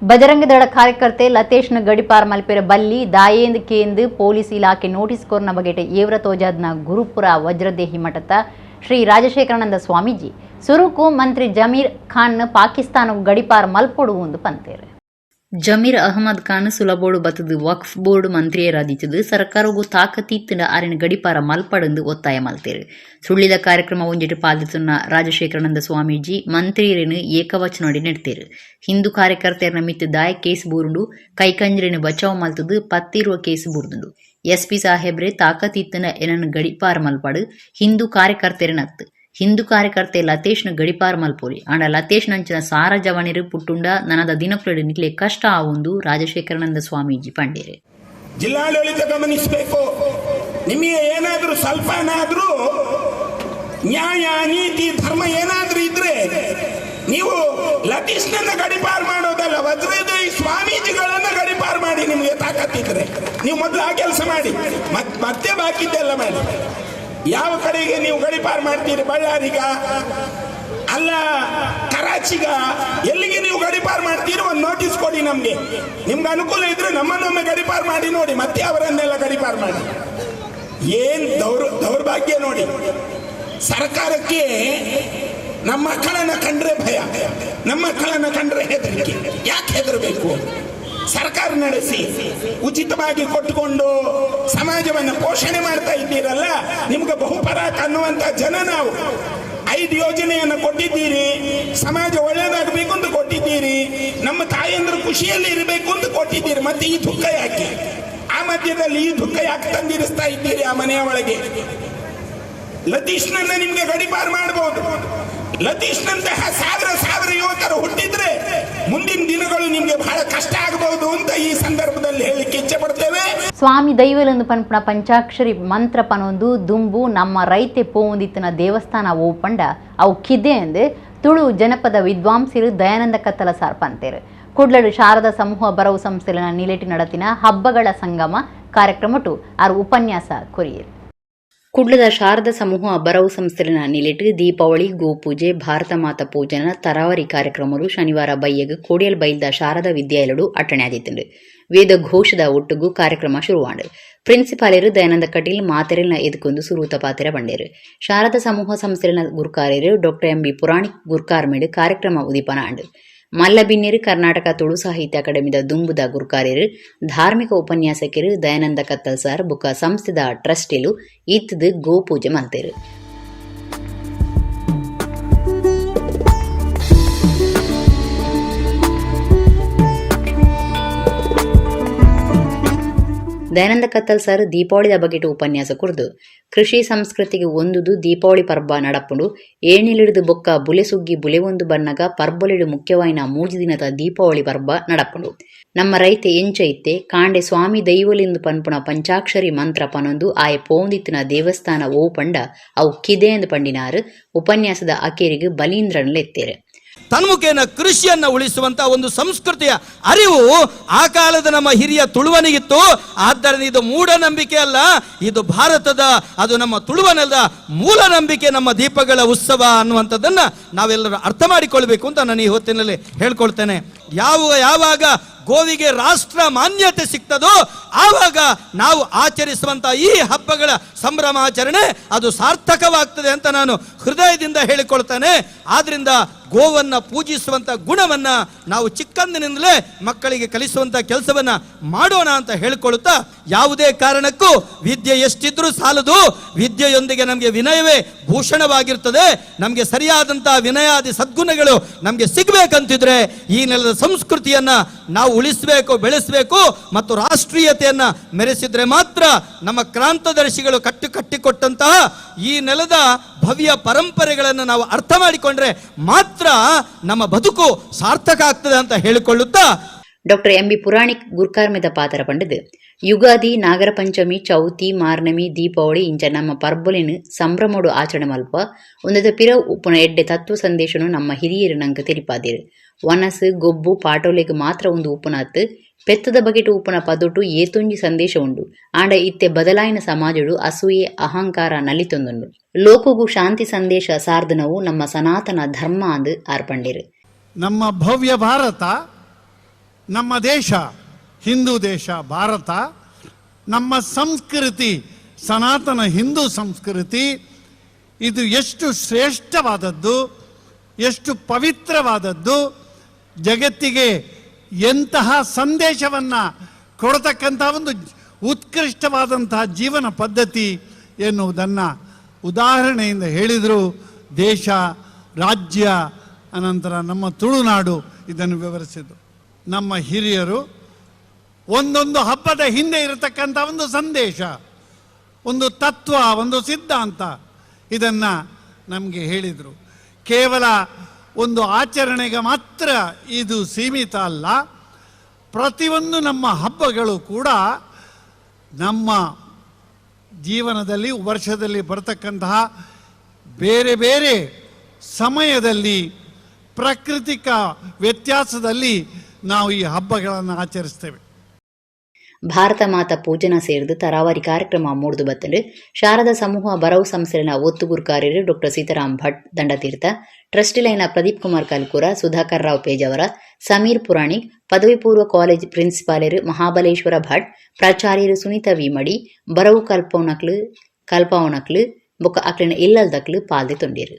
ಬಜರಂಗ ದಳ ಕಾರ್ಯಕರ್ತೆ ಲತೇಶ್ನ ಗಡಿಪಾರ ಮಲ್ಪೆರ ಬಲ್ಲಿ ದಾಯೇಂದ್ ಕೇಂದ್ ಪೊಲೀಸ್ ಇಲಾಖೆ ನೋಟಿಸ್ ಕೋರ್ನ ಬಗೆಟ್ ಏವ್ರ ತೋಜಾದ್ನ ಗುರುಪುರ ವಜ್ರದೇಹಿ ಮಠದ ಶ್ರೀ ರಾಜಶೇಖರಾನಂದ ಸ್ವಾಮೀಜಿ ಸುರುಕು ಮಂತ್ರಿ ಜಮೀರ್ ಖಾನ್ ಪಾಕಿಸ್ತಾನ ಗಡಿಪಾರ ಮಲ್ಪೊಡು ಒಂದು ಪಂತೇರು ಜಮೀರ್ ಅಹಮದ್ ಖಾನ್ ಸುಲಬೋಡು ಬತ್ತದು ವಕ್ಫ್ ಬೋರ್ಡ್ ಮಂತ್ರಿಯರಾದಿತ್ತದು ಸರ್ಕಾರಗೂ ತಾಕತೀತ್ತಿನ ಆರಿನ ಗಡಿಪಾರ ಮಲ್ಪಡಂದು ಒತ್ತಾಯ ಮಲ್ತೇರು ಸುಳ್ಳಿದ ಕಾರ್ಯಕ್ರಮ ಒಂಜಿಟ್ಟು ಪಾಲಿಸುನ್ನ ರಾಜಶೇಖರಾನಂದ ಸ್ವಾಮೀಜಿ ಮಂತ್ರಿಯರನ್ನು ಏಕವಚನೋಡಿ ನೆಡ್ತೇರು ಹಿಂದೂ ಕಾರ್ಯಕರ್ತೆಯರನ್ನ ಮಿತ್ತು ದಾಯ ಕೇಸ್ ಬೂರುಂಡು ಕೈಕಂಜರಿನ ಬಚಾವ್ ಮಲ್ತದು ಪತ್ತಿರುವ ಕೇಸ್ ಬೂರ್ದುಂಡು ಎಸ್ಪಿ ಸಾಹೇಬ್ರೆ ತಾಕತೀತ್ತಿನ ಏನನ್ನು ಗಡಿಪಾರ ಮಲ್ಪಡು ಹಿಂದೂ ಕಾರ್ಯಕರ್ತೆಯರನತ್ತು ಹಿಂದೂ ಕಾರ್ಯಕರ್ತೆ ಲತೇಶ್ನ ಗಡಿಪಾರ ಮಲ್ಪೋಲಿ ಆಂಡ ಲತೇಶ್ ನಂಚಿನ ಸಾರ ಜವನಿರು ಪುಟ್ಟುಂಡ ನನದ ದಿನಕ್ಲೆಡು ನಿಕ್ಲೆ ಕಷ್ಟ ಆವೊಂದು ರಾಜಶೇಖರಾನಂದ ಸ್ವಾಮೀಜಿ ಪಂಡೇರೆ. ಜಿಲ್ಲಾಡಳಿತ ಗಮನಿಸಬೇಕು. ನಿಮಗೆ ಏನಾದರೂ ಸ್ವಲ್ಪನಾದರೂ ನ್ಯಾಯ ನೀತಿ ಧರ್ಮ ಏನಾದರೂ ಇದ್ರೆ ನೀವು ಲತೀಶ್ನನ್ನ ಗಡಿಪಾರ ಮಾಡೋದಲ್ಲ, ವಜ್ರದೇಹಿ ಸ್ವಾಮೀಜಿಗಳನ್ನ ಗಡಿಪಾರ ಮಾಡಿ. ನಿಮಗೆ ತಾಕತ್ತಿದ್ರೆ ನೀವು ಮೊದಲು ಆ ಕೆಲಸ ಮಾಡಿ, ಮತ್ತೆ ಬಾಕಿದ್ದೆಲ್ಲ ಮಾಡಿ. ಯಾವ ಕಡೆಗೆ ನೀವು ಗಡಿಪಾರ ಮಾಡ್ತೀರಿ? ಬಳ್ಳಾರಿಗ ಅಲ್ಲ ಕರಾಚಿಗ? ಎಲ್ಲಿಗೆ ನೀವು ಗಡಿಪಾರ ಮಾಡ್ತೀರಿ? ಒಂದು ನೋಟಿಸ್ ಕೊಡಿ ನಮ್ಗೆ. ನಿಮ್ಗೆ ಅನುಕೂಲ ಇದ್ರೆ ನಮ್ಮನ್ನೊಮ್ಮೆ ಗಡಿಪಾರ ಮಾಡಿ ನೋಡಿ, ಮತ್ತೆ ಅವರನ್ನೆಲ್ಲ ಗಡಿಪಾರ ಮಾಡಿ. ಏನ್ ದೌರ್ಭಾಗ್ಯ ನೋಡಿ. ಸರ್ಕಾರಕ್ಕೆ ನಮ್ಮ ಮಕ್ಕಳನ್ನ ಕಂಡ್ರೆ ಭಯ, ನಮ್ಮ ಮಕ್ಕಳನ್ನ ಕಂಡ್ರೆ ಹೆದರಿಕೆ. ಯಾಕೆ ಹೆದರಬೇಕು? ಸರ್ಕಾರ ನಡೆಸಿ ಉಚಿತವಾಗಿ ಕೊಟ್ಟುಕೊಂಡು ಸಮಾಜವನ್ನು ಪೋಷಣೆ ಮಾಡ್ತಾ ಇದ್ದೀರಲ್ಲ, ನಿಮ್ಗೆ ಬಹುಪರಾಕ್ ಅನ್ನುವಂತ ಜನ ನಾವು. 5 ಯೋಜನೆಯನ್ನು ಕೊಟ್ಟಿದ್ದೀರಿ, ಸಮಾಜ ಒಳ್ಳೇದಾಗಬೇಕು ಅಂತ ಕೊಟ್ಟಿದ್ದೀರಿ, ನಮ್ಮ ತಾಯಂದ್ರು ಖುಷಿಯಲ್ಲಿ ಇರಬೇಕು ಅಂತ ಕೊಟ್ಟಿದ್ದೀರಿ. ಮತ್ತೆ ಈ ದುಃಖ ಯಾಕೆ? ಆ ಮಧ್ಯದಲ್ಲಿ ಈ ದುಃಖ ಯಾಕೆ ತಂದಿರಿಸ್ತಾ ಇದ್ದೀರಿ ಆ ಮನೆಯ ಒಳಗೆ? ಲತೀಶ್ನನ್ನ ನಿಮ್ಗೆ ಗಡಿಪಾರ ಮಾಡಬಹುದು. ಲತೀಶ್ನಂತಹ ಸಾವಿರ ಯುವಕರು ಹುಟ್ಟಿದ್ರೆ ಮುಂದಿನ ದಿನಗಳು ನಿಮ್ಗೆ ಬಹಳ ಕಷ್ಟ ಆಗಬಹುದು ಅಂತ ಈ ಸಂದರ್ಭದಲ್ಲಿ ಹೇಳಿಕ್ಕೆ ಇಚ್ಛೆ ಪಡ್ತೇವೆ. ಸ್ವಾಮಿ ದೈವಲೆಂದು ಪನ್ಪುನ ಪಂಚಾಕ್ಷರಿ ಮಂತ್ರ ಪನೊಂದು ದುಂಬು ನಮ್ಮ ರೈತೆ ಪೋಂದಿತ್ತಿನ ದೇವಸ್ಥಾನ ಓಪಂಡ ಅವು ಕಿದೆ ಎಂದು ತುಳು ಜನಪದ ವಿದ್ವಾಂಸರು ದಯಾನಂದ ಕತ್ತಲ ಸಾರ್ ಪಂತೇರು. ಕುಡ್ಲಡು ಶಾರದಾ ಸಮೂಹ ಬರವು ಸಂಸ್ಥೆನ ನಿಲೆಟಿ ನಡತಿನ ಹಬ್ಬಗಳ ಸಂಗಮ ಕಾರ್ಯಕ್ರಮಟು ಆರು ಉಪನ್ಯಾಸ ಕೊರಿಯರು. ಕುಡ್ಲದ ಶಾರದಾ ಸಮೂಹ ಬರವು ಸಂಸ್ಥೆನ ನಿಲೆಟ್ಟು ದೀಪಾವಳಿ ಗೋಪೂಜೆ ಭಾರತ ಮಾತಾ ಪೂಜನ ತರಾವರಿ ಕಾರ್ಯಕ್ರಮಗಳು ಶನಿವಾರ ಬೈಯಗ್ ಕೋಡಿಯಲ್ ಬೈಲ್ದ ಶಾರದಾ ವಿದ್ಯಾಲಯಡು ಅಟ್ಟಣೆ ಆದಿತ್ತು. ವೇದ ಘೋಷದ ಒಟ್ಟುಗು ಕಾರ್ಯಕ್ರಮ ಶುರುವಾಂಡು. ಪ್ರಿನ್ಸಿಪಾಲರು ದಯಾನಂದ ಕಟೀಲ್ ಮಾತೆರೆಲ್ನ ಎದುಕೊಂದು ಸುರೂತ ಪಾತೆರ ಬಂಡೇರು. ಶಾರದಾ ಸಮೂಹ ಸಂಸ್ಥೆನ ಗುರುಕಾರ್ಯರು ಡಾಕ್ಟರ್ ಎಂ ಬಿ ಪುರಾಣಿಕ್ ಗುರುಕಾರ್ಮೇಡು ಕಾರ್ಯಕ್ರಮ ಉದೀಪನ ಆಂಡು. ಮಲ್ಲಬಿನ್ನೇರು ಕರ್ನಾಟಕ ತುಳು ಸಾಹಿತ್ಯ ಅಕಾಡೆಮಿದ ದುಂಬುದ ಗುರುಕಾರ್ಯರು ಧಾರ್ಮಿಕ ಉಪನ್ಯಾಸಕರು ದಯಾನಂದ ಕತ್ತಲ್ ಸಾರ್ ಬುಕ್ಕ ಸಂಸ್ಥೆದ ಟ್ರಸ್ಟಿಲು ಇತ್ತದು ಗೋಪೂಜೆ ಮಲ್ತೇರು. ದಯಾನಂದ ಕತ್ತಲ್ ಸರ್ ದೀಪಾವಳಿದ ಬಗೆಟ್ ಉಪನ್ಯಾಸ ಕುರ್ದು ಕೃಷಿ ಸಂಸ್ಕೃತಿಗೆ ಒಂದುದು ದೀಪಾವಳಿ ಪರ್ಬ ನಡಪುಂಡು ಏಣಿಲಿಡಿದು ಬೊಕ್ಕ ಬುಲೆ ಸುಗ್ಗಿ ಬುಲೆ ಒಂದು ಬಣ್ಣಗ ಪರ್ಬಲಿಡು ಮುಖ್ಯವಾಯಿನ 3 ದಿನದ ದೀಪಾವಳಿ ಪರ್ಬ ನಡಪುಂಡು. ನಮ್ಮ ರೈತೆ ಎಂಚೈತೆ ಕಾಂಡೆ ಸ್ವಾಮಿ ದೈವಲಿಂದು ಪನ್ಪುಣ ಪಂಚಾಕ್ಷರಿ ಮಂತ್ರ ಪನೊಂದು ಆಯ ಪೋಂದಿತ್ತಿನ ದೇವಸ್ಥಾನ ಓ ಪಂಡ ಅವು ಕಿದೆ ಎಂದು ಪಂಡಿನಾರು ಉಪನ್ಯಾಸದ ಅಕೇರಿಗೆ ಬಲೀಂದ್ರನ್ಲೆತ್ತೇರೆ. ತನ್ಮುಖೇನ ಕೃಷಿಯನ್ನ ಉಳಿಸುವಂತ ಒಂದು ಸಂಸ್ಕೃತಿಯ ಅರಿವು ಆ ಕಾಲದ ನಮ್ಮ ಹಿರಿಯ ತುಳುವನಿಗಿತ್ತು. ಆದ್ದರಿಂದ ಇದು ಮೂಢನಂಬಿಕೆ ಅಲ್ಲ, ಇದು ಭಾರತದ, ಅದು ನಮ್ಮ ತುಳುವನದ ಮೂಲ ನಂಬಿಕೆ, ನಮ್ಮ ದೀಪಗಳ ಉತ್ಸವ ಅನ್ನುವಂಥದ್ದನ್ನ ನಾವೆಲ್ಲರೂ ಅರ್ಥ ಮಾಡಿಕೊಳ್ಬೇಕು ಅಂತ ನಾನು ಈ ಹೊತ್ತಿನಲ್ಲಿ ಹೇಳ್ಕೊಳ್ತೇನೆ. ಯಾವಾಗ ಗೋವಿಗೆ ರಾಷ್ಟ್ರ ಮಾನ್ಯತೆ ಸಿಗ್ತದೋ ಆವಾಗ ನಾವು ಆಚರಿಸುವಂತಹ ಈ ಹಬ್ಬಗಳ ಸಂಭ್ರಮಾಚರಣೆ ಅದು ಸಾರ್ಥಕವಾಗ್ತದೆ ಅಂತ ನಾನು ಹೃದಯದಿಂದ ಹೇಳಿಕೊಳ್ತೇನೆ. ಆದ್ರಿಂದ ಗೋವನ್ನ ಪೂಜಿಸುವಂತ ಗುಣವನ್ನ ನಾವು ಚಿಕ್ಕಂದಿನಿಂದಲೇ ಮಕ್ಕಳಿಗೆ ಕಲಿಸುವಂತ ಕೆಲಸವನ್ನ ಮಾಡೋಣ ಅಂತ ಹೇಳಿಕೊಳ್ಳುತ್ತಾ, ಯಾವುದೇ ಕಾರಣಕ್ಕೂ ವಿದ್ಯೆ ಎಷ್ಟಿದ್ರೂ ಸಾಲದು, ವಿದ್ಯೆಯೊಂದಿಗೆ ನಮಗೆ ವಿನಯವೇ ಭೂಷಣವಾಗಿರ್ತದೆ. ನಮಗೆ ಸರಿಯಾದಂತಹ ವಿನಯಾದಿ ಸದ್ಗುಣಗಳು ನಮಗೆ ಸಿಗಬೇಕಂತಿದ್ರೆ ಈ ನೆಲದ ಸಂಸ್ಕೃತಿಯನ್ನ ನಾವು ಉಳಿಸಬೇಕು, ಬೆಳೆಸಬೇಕು ಮತ್ತು ರಾಷ್ಟ್ರೀಯತೆಯನ್ನ ಮೆರೆಸಿದ್ರೆ ಮಾತ್ರ ನಮ್ಮ ಕ್ರಾಂತದರ್ಶಿಗಳು ಕಟ್ಟಿಕೊಟ್ಟಂತಹ ಈ ನೆಲದ ಭವ್ಯ ಪರಂಪರೆಗಳನ್ನು ನಾವು ಅರ್ಥ ಮಾಡಿಕೊಂಡ್ರೆ ಮಾತ್ರ ನಮ್ಮ ಬದುಕು ಸಾರ್ಥಕ ಆಗ್ತದೆ ಅಂತ ಹೇಳಿಕೊಳ್ಳುತ್ತಾ ಡಾಕ್ಟರ್ ಎಂ ಬಿ ಪುರಾಣಿಕ್ ಗುರ್ಕಾರ್ಮೆದ ಪಾತ್ರ ಪಂಡದು ಯುಗಾದಿ ನಾಗರ ಪಂಚಮಿ ಚೌತಿ ಮಾರ್ನಮಿ ದೀಪಾವಳಿ ಇಂಚ ನಮ್ಮ ಪರ್ಬೊಲಿನ ಸಂಭ್ರಮೋಡು ಆಚರಣೆ ಮಲ್ಪ ಒಂದದ ಪಿರ ಉಪ್ಪುನ ಎಡ್ಡೆ ತತ್ವ ಸಂದೇಶನು ನಮ್ಮ ಹಿರಿಯರು ನಂಗೆ ತೆರಿಪಾದಿರು. ವನಸು ಗೊಬ್ಬು ಪಾಟೋಲೆಗೆ ಮಾತ್ರ ಒಂದು ಉಪ್ಪುನಾತ್ ಪೆತ್ತದ ಬಗೆಟು ಉಪ್ಪುನ ಪದೊಟ್ಟು ಏತೊಂಜಿ ಸಂದೇಶ ಉಂಡು. ಆಂಡ ಇತ್ತೆ ಬದಲಾಯಿನ ಸಮಾಜಡು ಅಸೂಯೆ ಅಹಂಕಾರ ನಲಿತೊಂದುಂಡು. ಲೋಕಗೂ ಶಾಂತಿ ಸಂದೇಶ ಸಾರ್ದನವು ನಮ್ಮ ಸನಾತನ ಧರ್ಮ ಅಂದು ಆರ್ಪಂಡಿರು. ನಮ್ಮ ಭವ್ಯ ಭಾರತ ನಮ್ಮ ದೇಶ ಹಿಂದೂ ದೇಶ ಭಾರತ, ನಮ್ಮ ಸಂಸ್ಕೃತಿ ಸನಾತನ ಹಿಂದೂ ಸಂಸ್ಕೃತಿ ಇದು ಎಷ್ಟು ಶ್ರೇಷ್ಠವಾದದ್ದು, ಎಷ್ಟು ಪವಿತ್ರವಾದದ್ದು, ಜಗತ್ತಿಗೆ ಎಂತಹ ಸಂದೇಶವನ್ನು ಕೊಡತಕ್ಕಂಥ ಒಂದು ಉತ್ಕೃಷ್ಟವಾದಂತಹ ಜೀವನ ಪದ್ಧತಿ ಎನ್ನುವುದನ್ನು ಉದಾಹರಣೆಯಿಂದ ಹೇಳಿದರು. ದೇಶ, ರಾಜ್ಯ, ಅನಂತರ ನಮ್ಮ ತುಳುನಾಡು ಇದನ್ನು ವಿವರಿಸಿದರು. ನಮ್ಮ ಹಿರಿಯರು ಒಂದೊಂದು ಹಬ್ಬದ ಹಿಂದೆ ಇರತಕ್ಕಂಥ ಒಂದು ಸಂದೇಶ, ಒಂದು ತತ್ವ, ಒಂದು ಸಿದ್ಧಾಂತ ಇದನ್ನು ನಮಗೆ ಹೇಳಿದರು. ಕೇವಲ ಒಂದು ಆಚರಣೆಗೆ ಮಾತ್ರ ಇದು ಸೀಮಿತ ಅಲ್ಲ. ಪ್ರತಿಯೊಂದು ನಮ್ಮ ಹಬ್ಬಗಳು ಕೂಡ ನಮ್ಮ ಜೀವನದಲ್ಲಿ ವರ್ಷದಲ್ಲಿ ಬರತಕ್ಕಂತಹ ಬೇರೆ ಬೇರೆ ಸಮಯದಲ್ಲಿ ಪ್ರಾಕೃತಿಕ ವ್ಯತ್ಯಾಸದಲ್ಲಿ ನಾವು ಈ ಹಬ್ಬಗಳನ್ನು ಆಚರಿಸ್ತೇವೆ. ಭಾರತ ಮಾತಾ ಪೂಜನಾ ಸೇರಿದು ತರಾವರಿ ಕಾರ್ಯಕ್ರಮ ಮೂಡಿದು ಬತ್ತಲು ಶಾರದಾ ಸಮೂಹ ಬರವು ಸಂಸ್ಥೆನ ಒತ್ತುಗೂರು ಕಾರ್ಯರು ಡಾಕ್ಟರ್ ಸೀತಾರಾಮ್ ಭಟ್ ದಂಡತೀರ್ಥ, ಟ್ರಸ್ಟಿಲೈನ ಪ್ರದೀಪ್ ಕುಮಾರ್ ಕಲ್ಕೂರ, ಸುಧಾಕರ್ ರಾವ್ ಪೇಜಾವರ, ಸಮೀರ್ ಪುರಾಣಿಕ್, ಪದವಿ ಪೂರ್ವ ಕಾಲೇಜ್ ಪ್ರಿನ್ಸಿಪಾಲರು ಮಹಾಬಲೇಶ್ವರ ಭಟ್, ಪ್ರಾಚಾರ್ಯರು ಸುನೀತಾ ವಿಮಡಿ, ಬರವು ಕಲ್ಪವನಕ್ಲು ಬೊಕ್ಕ ಅಕ್ಲಿನ ಇಲ್ಲಲ್ದಕ್ಲು ಪಾಲ್ದೆ ತೊಂದಿರು.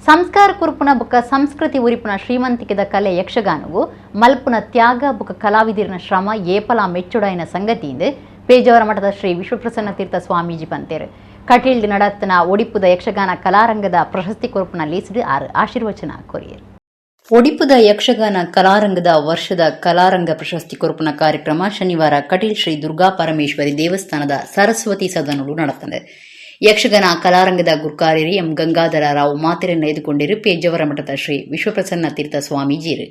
ಸಂಸ್ಕಾರ ಕುರುಪುನ ಬೊಕ್ಕ ಸಂಸ್ಕೃತಿ ಉರಿಪುನ ಶ್ರೀಮಂತಿಕೆದ ಕಲೆ ಯಕ್ಷಗಾನವು ಮಲ್ಪುನ ತ್ಯಾಗ ಬೊಕ್ಕ ಕಲಾವಿದಿರನ ಶ್ರಮ ಏಪಲ ಮೆಚ್ಚುಡಾಯಿನ ಸಂಗತಿಯಿಂದ ಪೇಜಾವರ ಮಠದ ಶ್ರೀ ವಿಶ್ವಪ್ರಸನ್ನ ತೀರ್ಥ ಸ್ವಾಮೀಜಿ ಪಂತೇರು ಕಟೀಲ್ಡ್ ನಡತನ ಒಡಿಪುದ ಯಕ್ಷಗಾನ ಕಲಾರಂಗದ ಪ್ರಶಸ್ತಿ ಕುರುಪುನ ಲೀಸಿಡ್ ಆಶೀರ್ವಚನ ಕೊರಿಯರು. ಒಡಿಪುದ ಯಕ್ಷಗಾನ ಕಲಾರಂಗದ ವರ್ಷದ ಕಲಾರಂಗ ಪ್ರಶಸ್ತಿ ಕುರುಪುನ ಕಾರ್ಯಕ್ರಮ ಶನಿವಾರ ಕಟೀಲ್ ಶ್ರೀ ದುರ್ಗಾ ಪರಮೇಶ್ವರಿ ದೇವಸ್ಥಾನದ ಸರಸ್ವತಿ ಸದನಗಳು ನಡೆದಿದೆ. ಯಕ್ಷಗಾನ ಕಲಾರಂಗದ ಗುರುಕಾರ್ಯರಿ ಎಂ ಗಂಗಾಧರ ರಾವ್ ಮಾತೆರೆಯನ್ನು ಎದುಕೊಂಡಿರು ಪೇಜಾವರ ಮಠದ ಶ್ರೀ ವಿಶ್ವಪ್ರಸನ್ನ ತೀರ್ಥ ಸ್ವಾಮೀಜಿರು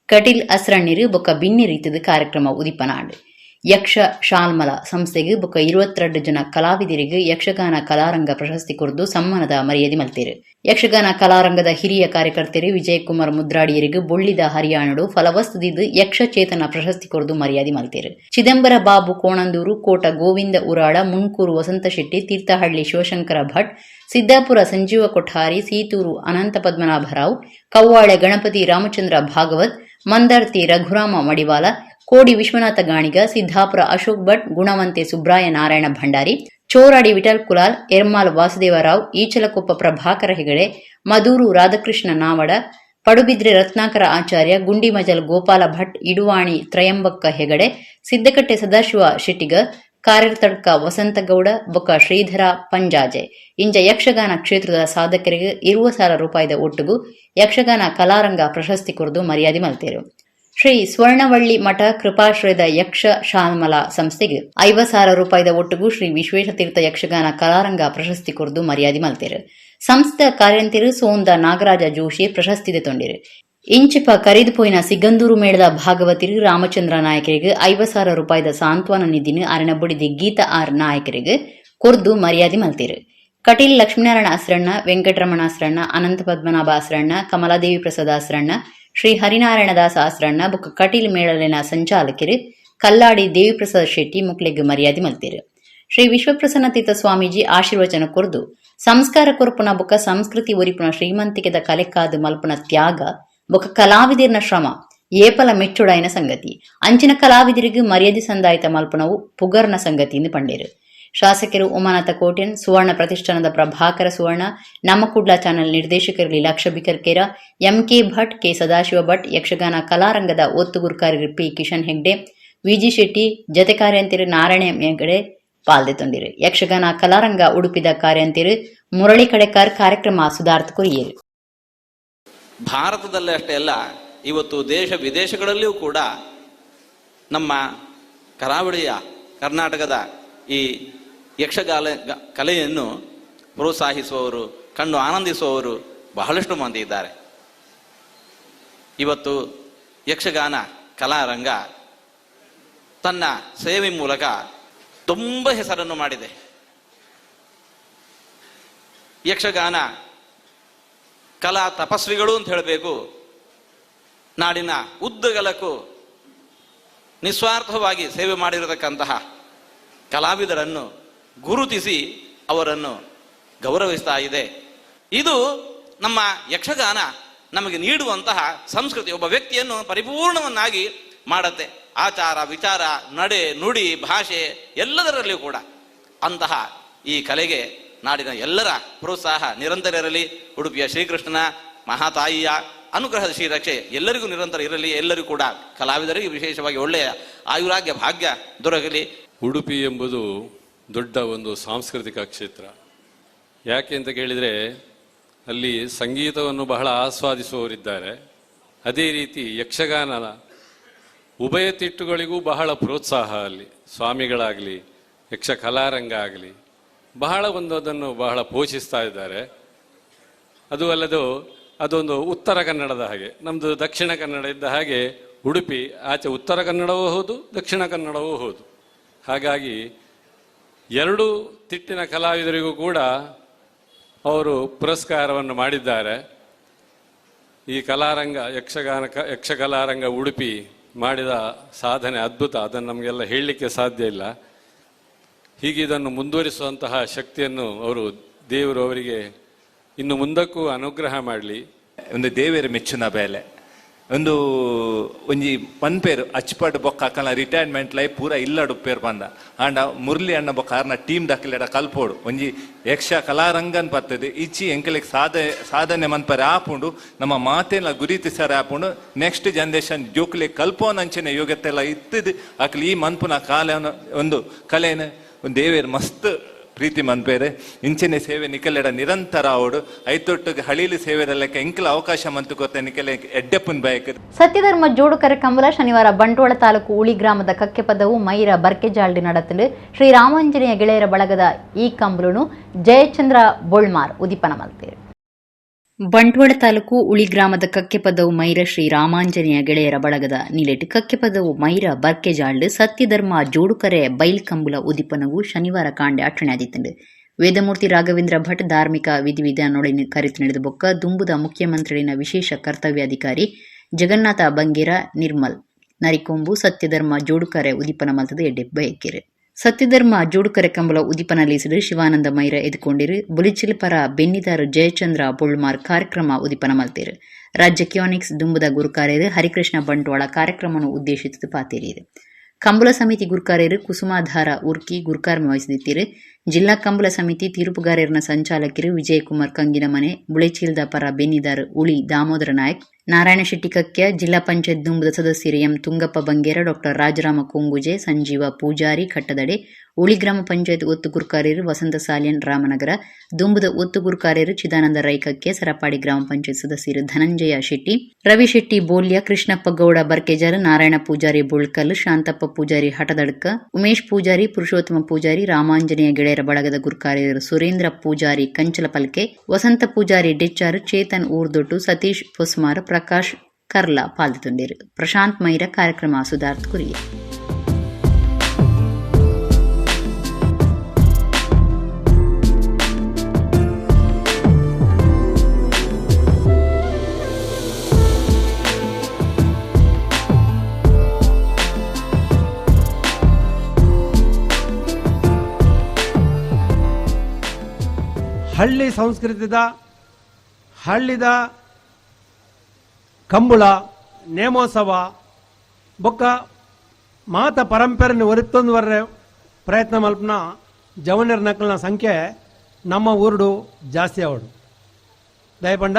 ಕಟೀಲ್ ಅಸ್ರಣ್ಯರು ಬೊಕ್ಕ ಬಿನ್ನಿ ರೀತಿಯ ಕಾರ್ಯಕ್ರಮ ಉದಿಪನಾಡು. ಯಕ್ಷ ಶಾಲ್ಮಲ ಸಂಸ್ಥೆಗೆ ಬೊಕ್ಕ 22 ಜನ ಕಲಾವಿದರಿಗೆ ಯಕ್ಷಗಾನ ಕಲಾರಂಗ ಪ್ರಶಸ್ತಿ ಕುರಿತು ಸಮ್ಮಾನದ ಮರ್ಯಾದೆ ಮಲ್ತೇರು. ಯಕ್ಷಗಾನ ಕಲಾರಂಗದ ಹಿರಿಯ ಕಾರ್ಯಕರ್ತರು ವಿಜಯಕುಮಾರ್ ಮುದ್ರಾಡಿಯರಿಗೆ ಬೊಳ್ಳಿದ ಹರಿಯಾಣಡು ಫಲವಸ್ತುದಿದ್ದು ಯಕ್ಷಚೇತನ ಪ್ರಶಸ್ತಿ ಕುರಿತು ಮರ್ಯಾದೆ ಮಲ್ತೇರು. ಚಿದಂಬರ ಬಾಬು ಕೋಣಂದೂರು, ಕೋಟ ಗೋವಿಂದ ಉರಾಳ, ಮುಣ್ಕೂರು ವಸಂತ ಶೆಟ್ಟಿ, ತೀರ್ಥಹಳ್ಳಿ ಶಿವಶಂಕರ ಭಟ್, ಸಿದ್ದಾಪುರ ಸಂಜೀವ ಕೊಠಾರಿ, ಸೀತೂರು ಅನಂತ ಪದ್ಮನಾಭರಾವ್, ಕವ್ವಾಳೆ ಗಣಪತಿ ರಾಮಚಂದ್ರ ಭಾಗವತ್, ಮಂದರ್ತಿ ರಘುರಾಮ ಮಡಿವಾಲ, ಕೋಡಿ ವಿಶ್ವನಾಥ ಗಾಣಿಗ, ಸಿದ್ದಾಪುರ ಅಶೋಕ್ ಭಟ್, ಗುಣವಂತೆ ಸುಬ್ರಾಯ ನಾರಾಯಣ ಭಂಡಾರಿ, ಚೋರಾಡಿ ವಿಠಲ್ ಕುಲಾಲ್, ಎರ್ಮಾಲ್ ವಾಸುದೇವರಾವ್, ಈಚಲಕೊಪ್ಪ ಪ್ರಭಾಕರ ಹೆಗಡೆ, ಮದೂರು ರಾಧಾಕೃಷ್ಣ ನಾವಡ, ಪಡುಬಿದ್ರೆ ರತ್ನಾಕರ ಆಚಾರ್ಯ, ಗುಂಡಿಮಜಲ್ ಗೋಪಾಲ ಭಟ್, ಇಡುವಾಣಿ ತ್ರಯಂಬಕ್ಕ ಹೆಗಡೆ, ಸಿದ್ದಕಟ್ಟೆ ಸದಾಶಿವ ಶೆಟ್ಟಿಗ, ಕಾರ್ಯತಡ್ಕ ವಸಂತಗೌಡ ಬೊಕ್ಕ ಶ್ರೀಧರ ಪಂಜಾಜೆ ಇಂಜ ಯಕ್ಷಗಾನ ಕ್ಷೇತ್ರದ ಸಾಧಕರಿಗೆ 20,000 ರೂಪಾಯಿದ ಒಟ್ಟಿಗೂ ಯಕ್ಷಗಾನ ಕಲಾರಂಗ ಪ್ರಶಸ್ತಿ ಕುರಿತು ಮರ್ಯಾದೆ ಮಲ್ತೇರು. ಶ್ರೀ ಸ್ವರ್ಣವಳ್ಳಿ ಮಠ ಕೃಪಾಶ್ರಯದ ಯಕ್ಷ ಶಾಲ್ಮಲ ಸಂಸ್ಥೆಗೆ 50,000 ರೂಪಾಯಿದ ಒಟ್ಟಿಗೂ ಶ್ರೀ ವಿಶ್ವೇಶತೀರ್ಥ ಯಕ್ಷಗಾನ ಕಲಾರಂಗ ಪ್ರಶಸ್ತಿ ಕುರಿತು ಮರ್ಯಾದೆ ಮಲ್ತೇರು. ಸಂಸ್ಥೆ ಕಾರ್ಯಂತಿರು ಸೋಂದ ನಾಗರಾಜ ಜೋಶಿ ಪ್ರಶಸ್ತಿ ತೊಂದಿರು. ಇಂಚಿಪ ಕರಿದುಪೋಯಿನ ಸಿಗಂದೂರು ಮೇಳದ ಭಾಗವತಿರು ರಾಮಚಂದ್ರ ನಾಯಕರಿಗೆ 50,000 ರೂಪಾಯಿದ ಸಾಂತ್ವನ ನಿಧಿನ ಅರಣಬುಡಿದಿ ಗೀತಾ ಆರ್ ನಾಯಕರಿಗೆ ಕುರ್ದು ಮರ್ಯಾದೆ ಮಲ್ತೇರು. ಕಟೀಲ್ ಲಕ್ಷ್ಮೀನಾರಾಯಣ ಆಸ್ರಣ್ಣ, ವೆಂಕಟರಮಣ ಆಸ್ರಣ್ಣ, ಅನಂತ ಪದ್ಮನಾಭ ಆಸ್ರಣ್ಣ, ಕಮಲಾದೇವಿ ಪ್ರಸಾದ ಆಸ್ರಣ್ಣ, ಶ್ರೀ ಹರಿನಾರಾಯಣ ದಾಸ ಆಸ್ರಣ್ಣ ಬೊಕ್ಕ ಕಟೀಲ್ ಮೇಳಲಿನ ಸಂಚಾಲಕರು ಕಲ್ಲಾಡಿ ದೇವಿಪ್ರಸಾದ್ ಶೆಟ್ಟಿ ಮುಕ್ಲೆಗ್ ಮರ್ಯಾದೆ ಮಲ್ತೇರು. ಶ್ರೀ ವಿಶ್ವಪ್ರಸನ್ನ ತೀರ್ಥ ಸ್ವಾಮೀಜಿ ಆಶೀರ್ವಚನ ಕೊರ್ದು ಸಂಸ್ಕಾರ ಕೊರ್ಪುನ ಬೊಕ್ಕ ಸಂಸ್ಕೃತಿ ಒರಿಪುನ ಶ್ರೀಮಂತಿಕೆದ ಕಲೆಕ್ಕಾದು ಮಲ್ಪುನ ತ್ಯಾಗ ಬೊಕ್ಕ ಕಲಾವಿದಿರ್ನ ಶ್ರಮ ಏಪಲ ಮೆಚ್ಚುಡಾಯಿನ ಸಂಗತಿ ಅಂಚಿನ ಕಲಾವಿದರಿಗೆ ಮರ್ಯಾದೆ ಸಂದಾಯಿತ ಮಲ್ಪುನವು ಪುಗರ್ನ ಸಂಗತಿಯಿಂದ ಪಂಡೇರು. ಶಾಸಕರು ಉಮಾನಾಥ ಕೋಟ್ಯನ್, ಸುವರ್ಣ ಪ್ರತಿಷ್ಠಾನದ ಪ್ರಭಾಕರ ಸುವರ್ಣ, ನಮ್ಮ ಕುಡ್ಲಾ ಚಾನೆಲ್ ನಿರ್ದೇಶಕರು ಲೀಲಾಕ್ಷ ಬಿಕರ್ಕೇರ, ಎಂಕೆ ಭಟ್, ಕೆ ಸದಾಶಿವ ಭಟ್, ಯಕ್ಷಗಾನ ಕಲಾರಂಗದ ಒತ್ತುಗುರು ಕಾರ್ಯರು ಪಿ ಕಿಶನ್ ಹೆಗ್ಡೆ, ವಿಜಿ ಶೆಟ್ಟಿ, ಜತೆ ಕಾರ್ಯಂತಿರು ನಾರಾಯಣ ಹೆಗಡೆ ಪಾಲ್ದೆ ತೊಂದಿರು. ಯಕ್ಷಗಾನ ಕಲಾರಂಗ ಉಡುಪಿದ ಕಾರ್ಯಂತಿರು ಮುರಳಿ ಕಡೆಕಾರ್ ಕಾರ್ಯಕ್ರಮ ಸುಧಾರ್ಥ ಕೊರಿಯರು. ಭಾರತದಲ್ಲೇ ಅಷ್ಟೇ ಅಲ್ಲ, ಇವತ್ತು ದೇಶ ವಿದೇಶಗಳಲ್ಲಿಯೂ ಕೂಡ ನಮ್ಮ ಕರಾವಳಿಯ ಕರ್ನಾಟಕದ ಈ ಯಕ್ಷಗಾನ ಕಲೆಯನ್ನು ಪ್ರೋತ್ಸಾಹಿಸುವವರು, ಕಂಡು ಆನಂದಿಸುವವರು ಬಹಳಷ್ಟು ಮಂದಿ ಇದ್ದಾರೆ. ಇವತ್ತು ಯಕ್ಷಗಾನ ಕಲಾರಂಗ ತನ್ನ ಸೇವೆ ಮೂಲಕ ತುಂಬ ಹೆಸರನ್ನು ಮಾಡಿದೆ. ಯಕ್ಷಗಾನ ಕಲಾ ತಪಸ್ವಿಗಳು ಅಂತ ಹೇಳಬೇಕು. ನಾಡಿನ ಉದ್ದಗಲಕ್ಕೂ ನಿಸ್ವಾರ್ಥವಾಗಿ ಸೇವೆ ಮಾಡಿರತಕ್ಕಂತಹ ಕಲಾವಿದರನ್ನು ಗುರುತಿಸಿ ಅವರನ್ನು ಗೌರವಿಸ್ತಾ ಇದೆ. ಇದು ನಮ್ಮ ಯಕ್ಷಗಾನ ನಮಗೆ ನೀಡುವಂತಹ ಸಂಸ್ಕೃತಿ ಒಬ್ಬ ವ್ಯಕ್ತಿಯನ್ನು ಪರಿಪೂರ್ಣವನ್ನಾಗಿ ಮಾಡತ್ತೆ. ಆಚಾರ ವಿಚಾರ ನಡೆ ನುಡಿ ಭಾಷೆ ಎಲ್ಲದರಲ್ಲಿಯೂ ಕೂಡ ಅಂತಹ ಈ ಕಲೆಗೆ ನಾಡಿನ ಎಲ್ಲರ ಪ್ರೋತ್ಸಾಹ ನಿರಂತರ ಇರಲಿ. ಉಡುಪಿಯ ಶ್ರೀಕೃಷ್ಣನ ಮಹಾತಾಯಿಯ ಅನುಗ್ರಹದ ಶ್ರೀರಕ್ಷೆ ಎಲ್ಲರಿಗೂ ನಿರಂತರ ಇರಲಿ. ಎಲ್ಲರಿಗೂ ಕೂಡ ಕಲಾವಿದರಿಗೆ ವಿಶೇಷವಾಗಿ ಒಳ್ಳೆಯ ಆಯುರಾಗ್ಯ ಭಾಗ್ಯ ದೊರಕಲಿ. ಉಡುಪಿ ಎಂಬುದು ದೊಡ್ಡ ಒಂದು ಸಾಂಸ್ಕೃತಿಕ ಕ್ಷೇತ್ರ. ಯಾಕೆ ಅಂತ ಕೇಳಿದರೆ ಅಲ್ಲಿ ಸಂಗೀತವನ್ನು ಬಹಳ ಆಸ್ವಾದಿಸುವವರಿದ್ದಾರೆ. ಅದೇ ರೀತಿ ಯಕ್ಷಗಾನದ ಉಭಯ ತಿಟ್ಟುಗಳಿಗೂ ಬಹಳ ಪ್ರೋತ್ಸಾಹ ಅಲ್ಲಿ ಸ್ವಾಮಿಗಳಾಗಲಿ ಯಕ್ಷ ಕಲಾರಂಗ ಆಗಲಿ ಬಹಳ ಅದನ್ನು ಬಹಳ ಪೋಷಿಸ್ತಾ ಇದ್ದಾರೆ. ಅದು ಅಲ್ಲದು ಅದೊಂದು ಉತ್ತರ ಕನ್ನಡದ ಹಾಗೆ, ನಮ್ಮದು ದಕ್ಷಿಣ ಕನ್ನಡ ಇದ್ದ ಹಾಗೆ ಉಡುಪಿ ಆಚೆ ಉತ್ತರ ಕನ್ನಡವೂ ಹೌದು ದಕ್ಷಿಣ ಕನ್ನಡವೂ ಹೌದು. ಹಾಗಾಗಿ ಎರಡು ತಿಟ್ಟಿನ ಕಲಾವಿದರಿಗೂ ಕೂಡ ಅವರು ಪುರಸ್ಕಾರವನ್ನು ಮಾಡಿದ್ದಾರೆ. ಈ ಕಲಾರಂಗ ಯಕ್ಷಕಲಾರಂಗ ಉಡುಪಿ ಮಾಡಿದ ಸಾಧನೆ ಅದ್ಭುತ. ಅದನ್ನು ನಮಗೆಲ್ಲ ಹೇಳಲಿಕ್ಕೆ ಸಾಧ್ಯ ಇಲ್ಲ. ಹೀಗೆ ಇದನ್ನು ಮುಂದುವರಿಸುವಂತಹ ಶಕ್ತಿಯನ್ನು ದೇವರು ಅವರಿಗೆ ಇನ್ನು ಮುಂದಕ್ಕೂ ಅನುಗ್ರಹ ಮಾಡಲಿ. ಒಂದು ದೇವರ ಮೆಚ್ಚಿನ ಬೇಲೆ ಒಂದು ಒಂಜಿ ಪನ್ಪೇರು ಅಚ್ಚಪಾಡು ಬೊಕ್ಕ ಅಕ್ಕಲ ರಿಟೈರ್ಮೆಂಟ್ ಲೈಫ್ ಪೂರ ಇಲ್ಲಡು ಪೇರು ಬಂದ ಆಂಡ ಮುರಳಿ ಅಣ್ಣ ಬೊಕ್ಕ ಆರ್ನ ಟೀಮ್ ದಕ್ಕಲೆಡ ಕಲ್ಪೋಡು ಒಂಜಿ ಯಕ್ಷ ಕಲಾರಂಗನ್ ಬರ್ತದೆ ಇಚ್ಚಿ ಎಂಕಲಿಗೆ ಸಾಧನೆ ಮನ್ಪರೆ ಆಪುಂಡು ನಮ್ಮ ಮಾತೆಲ್ಲ ಗುರುತಿಸರೆ ಆಪುಂಡು ನೆಕ್ಸ್ಟ್ ಜನರೇಷನ್ ಜೋಕ್ಲಿಗೆ ಕಲ್ಪೋನಂಚಿನ ಯೋಗ್ಯತೆ ಎಲ್ಲ ಇತ್ತಿದ್ದು ಅಕ್ಲಿ ಈ ಮನ್ಪುನ ಕಾಲ ಒಂದು ಕಲೆನ ಒಂದು ದೇವೇರು ಮಸ್ತ್ ಪ್ರೀತಿ ಮನ್ಪೇರೆ ಇಂಚಿನ ಸೇವೆ ನಿಕಲೆಡ ನಿರಂತರ ಅವಡು ಐತೊಟ್ಟಿಗೆ ಹಳೀಲಿ ಸೇವೆದಲ್ಲಕ್ಕೆ ಇಂಕಲ ಅವಕಾಶ ಮಂತು ಗೊತ್ತ ನಿಕಲೆ ಎಡ್ಡೆಪ್ಪನ್ ಬಯಕ. ಸತ್ಯಧರ್ಮ ಜೋಡುಕರ ಕಂಬಲ ಶನಿವಾರ ಬಂಟ್ವಾಳ ತಾಲೂಕು ಉಳಿ ಗ್ರಾಮದ ಕಕ್ಕೆಪದವು ಮೈರ ಬರ್ಕೆಜಾಲ್ಡಿ ನಡೆತಲು ಶ್ರೀರಾಮಾಂಜನೇಯ ಗೆಳೆಯರ ಬಳಗದ ಈ ಕಂಬಲುನು ಜಯಚಂದ್ರ ಬೋಳ್ಮಾರ್ ಉದಿಪನ ಮಲ್ತೇರು. ಬಂಟ್ವಾಳ ತಾಲೂಕು ಉಳಿ ಗ್ರಾಮದ ಕಕ್ಕೆಪದವು ಮೈರ ಶ್ರೀ ರಾಮಾಂಜನೇಯ ಗೆಳೆಯರ ಬಳಗದ ನಿಲೆಟ್ ಕಕ್ಕೆಪದವು ಮೈರ ಬರ್ಕೆಜಾಲ್ಡ್ ಸತ್ಯಧರ್ಮ ಜೋಡುಕರೆ ಬೈಲ್ ಕಂಬುಲ ಉದಿಪನವು ಶನಿವಾರ ಕಾಂಡೆ ಅಟ್ಟಣೆಯಾದಿತ್ತಂಡು. ವೇದಮೂರ್ತಿ ರಾಘವೇಂದ್ರ ಭಟ್ ಧಾರ್ಮಿಕ ವಿಧಿವಿಧಾನೊಳಗಿನ ಕರೆತು ನಡೆದ ಬೊಕ್ಕ ದುಂಬುದ ಮುಖ್ಯಮಂತ್ರಿನ ವಿಶೇಷ ಕರ್ತವ್ಯಾಧಿಕಾರಿ ಜಗನ್ನಾಥ ಬಂಗೇರ ನಿರ್ಮಲ್ ನರಿಕೊಂಬು ಸತ್ಯಧರ್ಮ ಜೋಡುಕರೆ ಉದಿಪನ ಮಲ್ತದ ಎಡ್ಡೆ ಬಯಕೆರೆ. ಸತ್ಯಧರ್ಮ ಜೋಡುಕರೆ ಕಂಬಳ ಉದಿಪನ ಲೀಸಿಡು ಶಿವಾನಂದ ಮೈರ ಎದುಕೊಂಡಿರು ಬುಲಿಚಿಲ್ ಪರ ಬೆನ್ನಿದಾರು ಜಯಚಂದ್ರ ಬೊಳ್ಮಾರ್ ಕಾರ್ಯಕ್ರಮ ಉದಿಪನ ಮಲ್ತೇರು. ರಾಜ್ಯ ಕಿಯೋನಿಕ್ಸ್ ದುಂಬುದ ಗುರುಕಾರ್ಯರು ಹರಿಕೃಷ್ಣ ಬಂಟ್ವಾಳ ಕಾರ್ಯಕ್ರಮವನ್ನು ಉದ್ದೇಶಿಸಿದು ಪಾತೇರಿರು. ಕಂಬಳ ಸಮಿತಿ ಗುರುಕಾರ್ಯರು ಕುಸುಮಾಧಾರ ಉರ್ಕಿ ಗುರುಕಾರ್ಯ ವಹಿಸಿದಿತ್ತಿರು. ಜಿಲ್ಲಾ ಕಂಬಳ ಸಮಿತಿ ತೀರ್ಪುಗಾರರನ ಸಂಚಾಲಕರು ವಿಜಯಕುಮಾರ್ ಕಂಗಿನಮನೆ ಬುಳೆಚೀಲ್ದ ಪರ ಬೆನ್ನಿದಾರ್ ಉಳಿ ದಾಮೋದರ ನಾಯಕ್ ನಾರಾಯಣ ಶೆಟ್ಟಿ ಕಕ್ಯ ಜಿಲ್ಲಾ ಪಂಚಾಯತ್ ದುಂಬುದ ಸದಸ್ಯರು ಎಂ ತುಂಗಪ್ಪ ಬಂಗೇರ ಡಾಕ್ಟರ್ ರಾಜರಾಮ ಕೊಂಗುಜೆ ಸಂಜೀವ ಪೂಜಾರಿ ಕಟ್ಟದಡೆ ಉಳಿ ಗ್ರಾಮ ಪಂಚಾಯತ್ ಒತ್ತು ಗುರುಕಾರ್ಯರು ವಸಂತ ಸಾಲಿಯನ್ ರಾಮನಗರ ದುಂಬುದ ಒತ್ತು ಗುರುಕಾರ್ಯರು ಚಿದಾನಂದ ರೈಕಕ್ಕೆ ಸರಪಾಡಿ ಗ್ರಾಮ ಪಂಚಾಯತ್ ಸದಸ್ಯರು ಧನಂಜಯ ಶೆಟ್ಟಿ ರವಿ ಶೆಟ್ಟಿ ಬೋಲ್ಯ ಕೃಷ್ಣಪ್ಪ ಗೌಡ ಬರ್ಕೆಜಾರ್ ನಾರಾಯಣ ಪೂಜಾರಿ ಬುಳ್ಕಲ್ ಶಾಂತಪ್ಪ ಪೂಜಾರಿ ಹಟದಡ್ಕ ಉಮೇಶ್ ಪೂಜಾರಿ ಪುರುಷೋತ್ತಮ ಪೂಜಾರಿ ರಾಮಾಂಜನೇಯ ಗೆಳೆಯರ ಬಳಗದ ಗುರುಕಾರ್ಯರು ಸುರೇಂದ್ರ ಪೂಜಾರಿ ಕಂಚಲಪಲ್ಕೆ ವಸಂತ ಪೂಜಾರಿ ಡೆಚ್ಚಾರ್ ಚೇತನ್ ಊರ್ದೊಟ್ಟು ಸತೀಶ್ ಪೊಸ್ಮಾರ್ ಪ್ರಕಾಶ್ ಕರ್ಲಾ ಪಾಲ್ತೊಂಡೇರು. ಪ್ರಶಾಂತ್ ಮೈರ ಕಾರ್ಯಕ್ರಮ ಸುಧಾರ್ಥ ಕುರಿಯ. ಹಳ್ಳಿ ಸಂಸ್ಕೃತಿದ ಹಳ್ಳಿದ ಕಂಬಳ ನೇಮೋತ್ಸವ ಬೊಕ್ಕ ಮಾತ ಪರಂಪರೆಯನ್ನು ಒರಿತೊಂದು ವರ್ರೆ ಪ್ರಯತ್ನ ಮಲ್ಪನ ಜವನರ ನಕಲಿನ ಸಂಖ್ಯೆ ನಮ್ಮ ಊರುಡು ಜಾಸ್ತಿ ಅವಡು ದಯಪಂಡ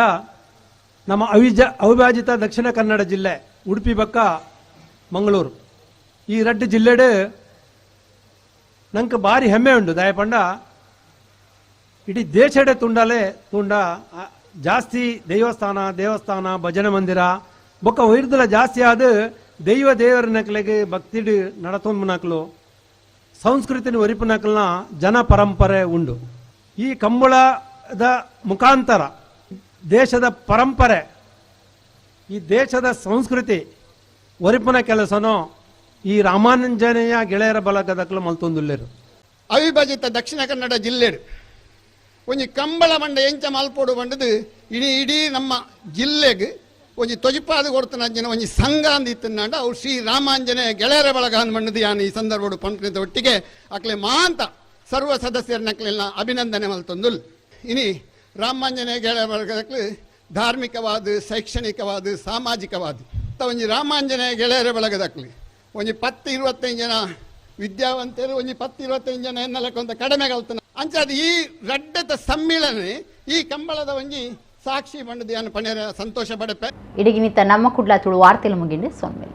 ನಮ್ಮ ಅವಿಭಾಜಿತ ದಕ್ಷಿಣ ಕನ್ನಡ ಜಿಲ್ಲೆ ಉಡುಪಿ ಬಕ್ಕ ಮಂಗಳೂರು ಈ ಎರಡು ಜಿಲ್ಲೆಡು ನಂಗೆ ಭಾರಿ ಹೆಮ್ಮೆ ಉಂಟು. ದಯಪಂಡ ಇಡೀ ದೇಶಡೆ ತುಂಡ ಜಾಸ್ತಿ ದೇವಸ್ಥಾನ ಭಜನೆ ಮಂದಿರ ಬೊಕ್ಕ ವೈರ್ದಲ ಜಾಸ್ತಿ ಆದ ದೇವರ ನಕಲಿಗೆ ಭಕ್ತಿಡು ನಡತೊಂದು ನಕಲು ಸಂಸ್ಕೃತಿನ ಒರಿಪು ನಕಲ್ನ ಜನ ಪರಂಪರೆ ಉಂಡು. ಈ ಕಂಬಳದ ಮುಖಾಂತರ ದೇಶದ ಪರಂಪರೆ ಈ ದೇಶದ ಸಂಸ್ಕೃತಿ ಒರಿಪುನ ಕೆಲಸನೋ ಈ ರಾಮಾಂಜನೇಯ ಗೆಳೆಯರ ಬಳಗದಕ್ಕಲು ಮಲ್ತೊಂದುಲ್ಲೇರು. ಅವಿಭಜಿತ ದಕ್ಷಿಣ ಕನ್ನಡ ಜಿಲ್ಲೆಡು ಒಂಜಿ ಕಂಬಳ ಮಂಡ ಎಂಚ ಮಲ್ಪೋಡು ಬಂಡದು ಇಡೀ ನಮ್ಮ ಜಿಲ್ಲೆಗೆ ಒಂಜಿ ತೊಜಿಪಾದ ಕೊಡ್ತಾನ ಒಂಜಿ ಸಂಘ ಅಂದಿತ್ತಂಡ ಅವ್ರು ಶ್ರೀ ರಾಮಾಂಜನೇಯ ಗೆಳೆಯರ ಬಳಗ ಅಂದ್ ಮಂಡದು ಯಾನು ಈ ಸಂದರ್ಭಡು ಪಂಪಿನ ಒಟ್ಟಿಗೆ ಅಕ್ಲೆ ಮಾಂತ ಸರ್ವ ಸದಸ್ಯರ ನಕ್ಲೆಲ್ಲ ಅಭಿನಂದನೆ ಮಲ್ತೊಂದುಲ್. ಇನಿ ರಾಮಾಂಜನೇಯ ಗೆಳೆಯರ ಬಳಗದಕ್ಕೆ ಧಾರ್ಮಿಕವಾದ ಶೈಕ್ಷಣಿಕವಾದ ಸಾಮಾಜಿಕವಾದ ಒಂಜಿ ರಾಮಾಂಜನೇಯ ಗೆಳೆಯರ ಬೆಳಗದಕ್ಲಿ ಒಂಜಿ 10-25 ಜನ ವಿದ್ಯಾವಂತರು ಒಂಜಿ 10-25 ಜನ ಎನ್ನಲಕ್ಕೊಂತ ಕಡಿಮೆ ಕಲ್ತನ ಅಂಚಾದ ಈ ರಡ್ಡದ ಸಮ್ಮಿಳನ ಈ ಕಂಬಳದ ಒಂಜಿ ಸಾಕ್ಷಿ ಬಂಡದ ಅನ್ನು ಪಣ್ಯರ ಸಂತೋಷ ಪಡಪೆ ಇಡಗಿನಿತ ನಮ್ಮ ಕುಡ್ಲ ತುಳು ವಾರ್ತೆಲು ಮುಗಿಂಡೆ ಸೊನ್ನೆ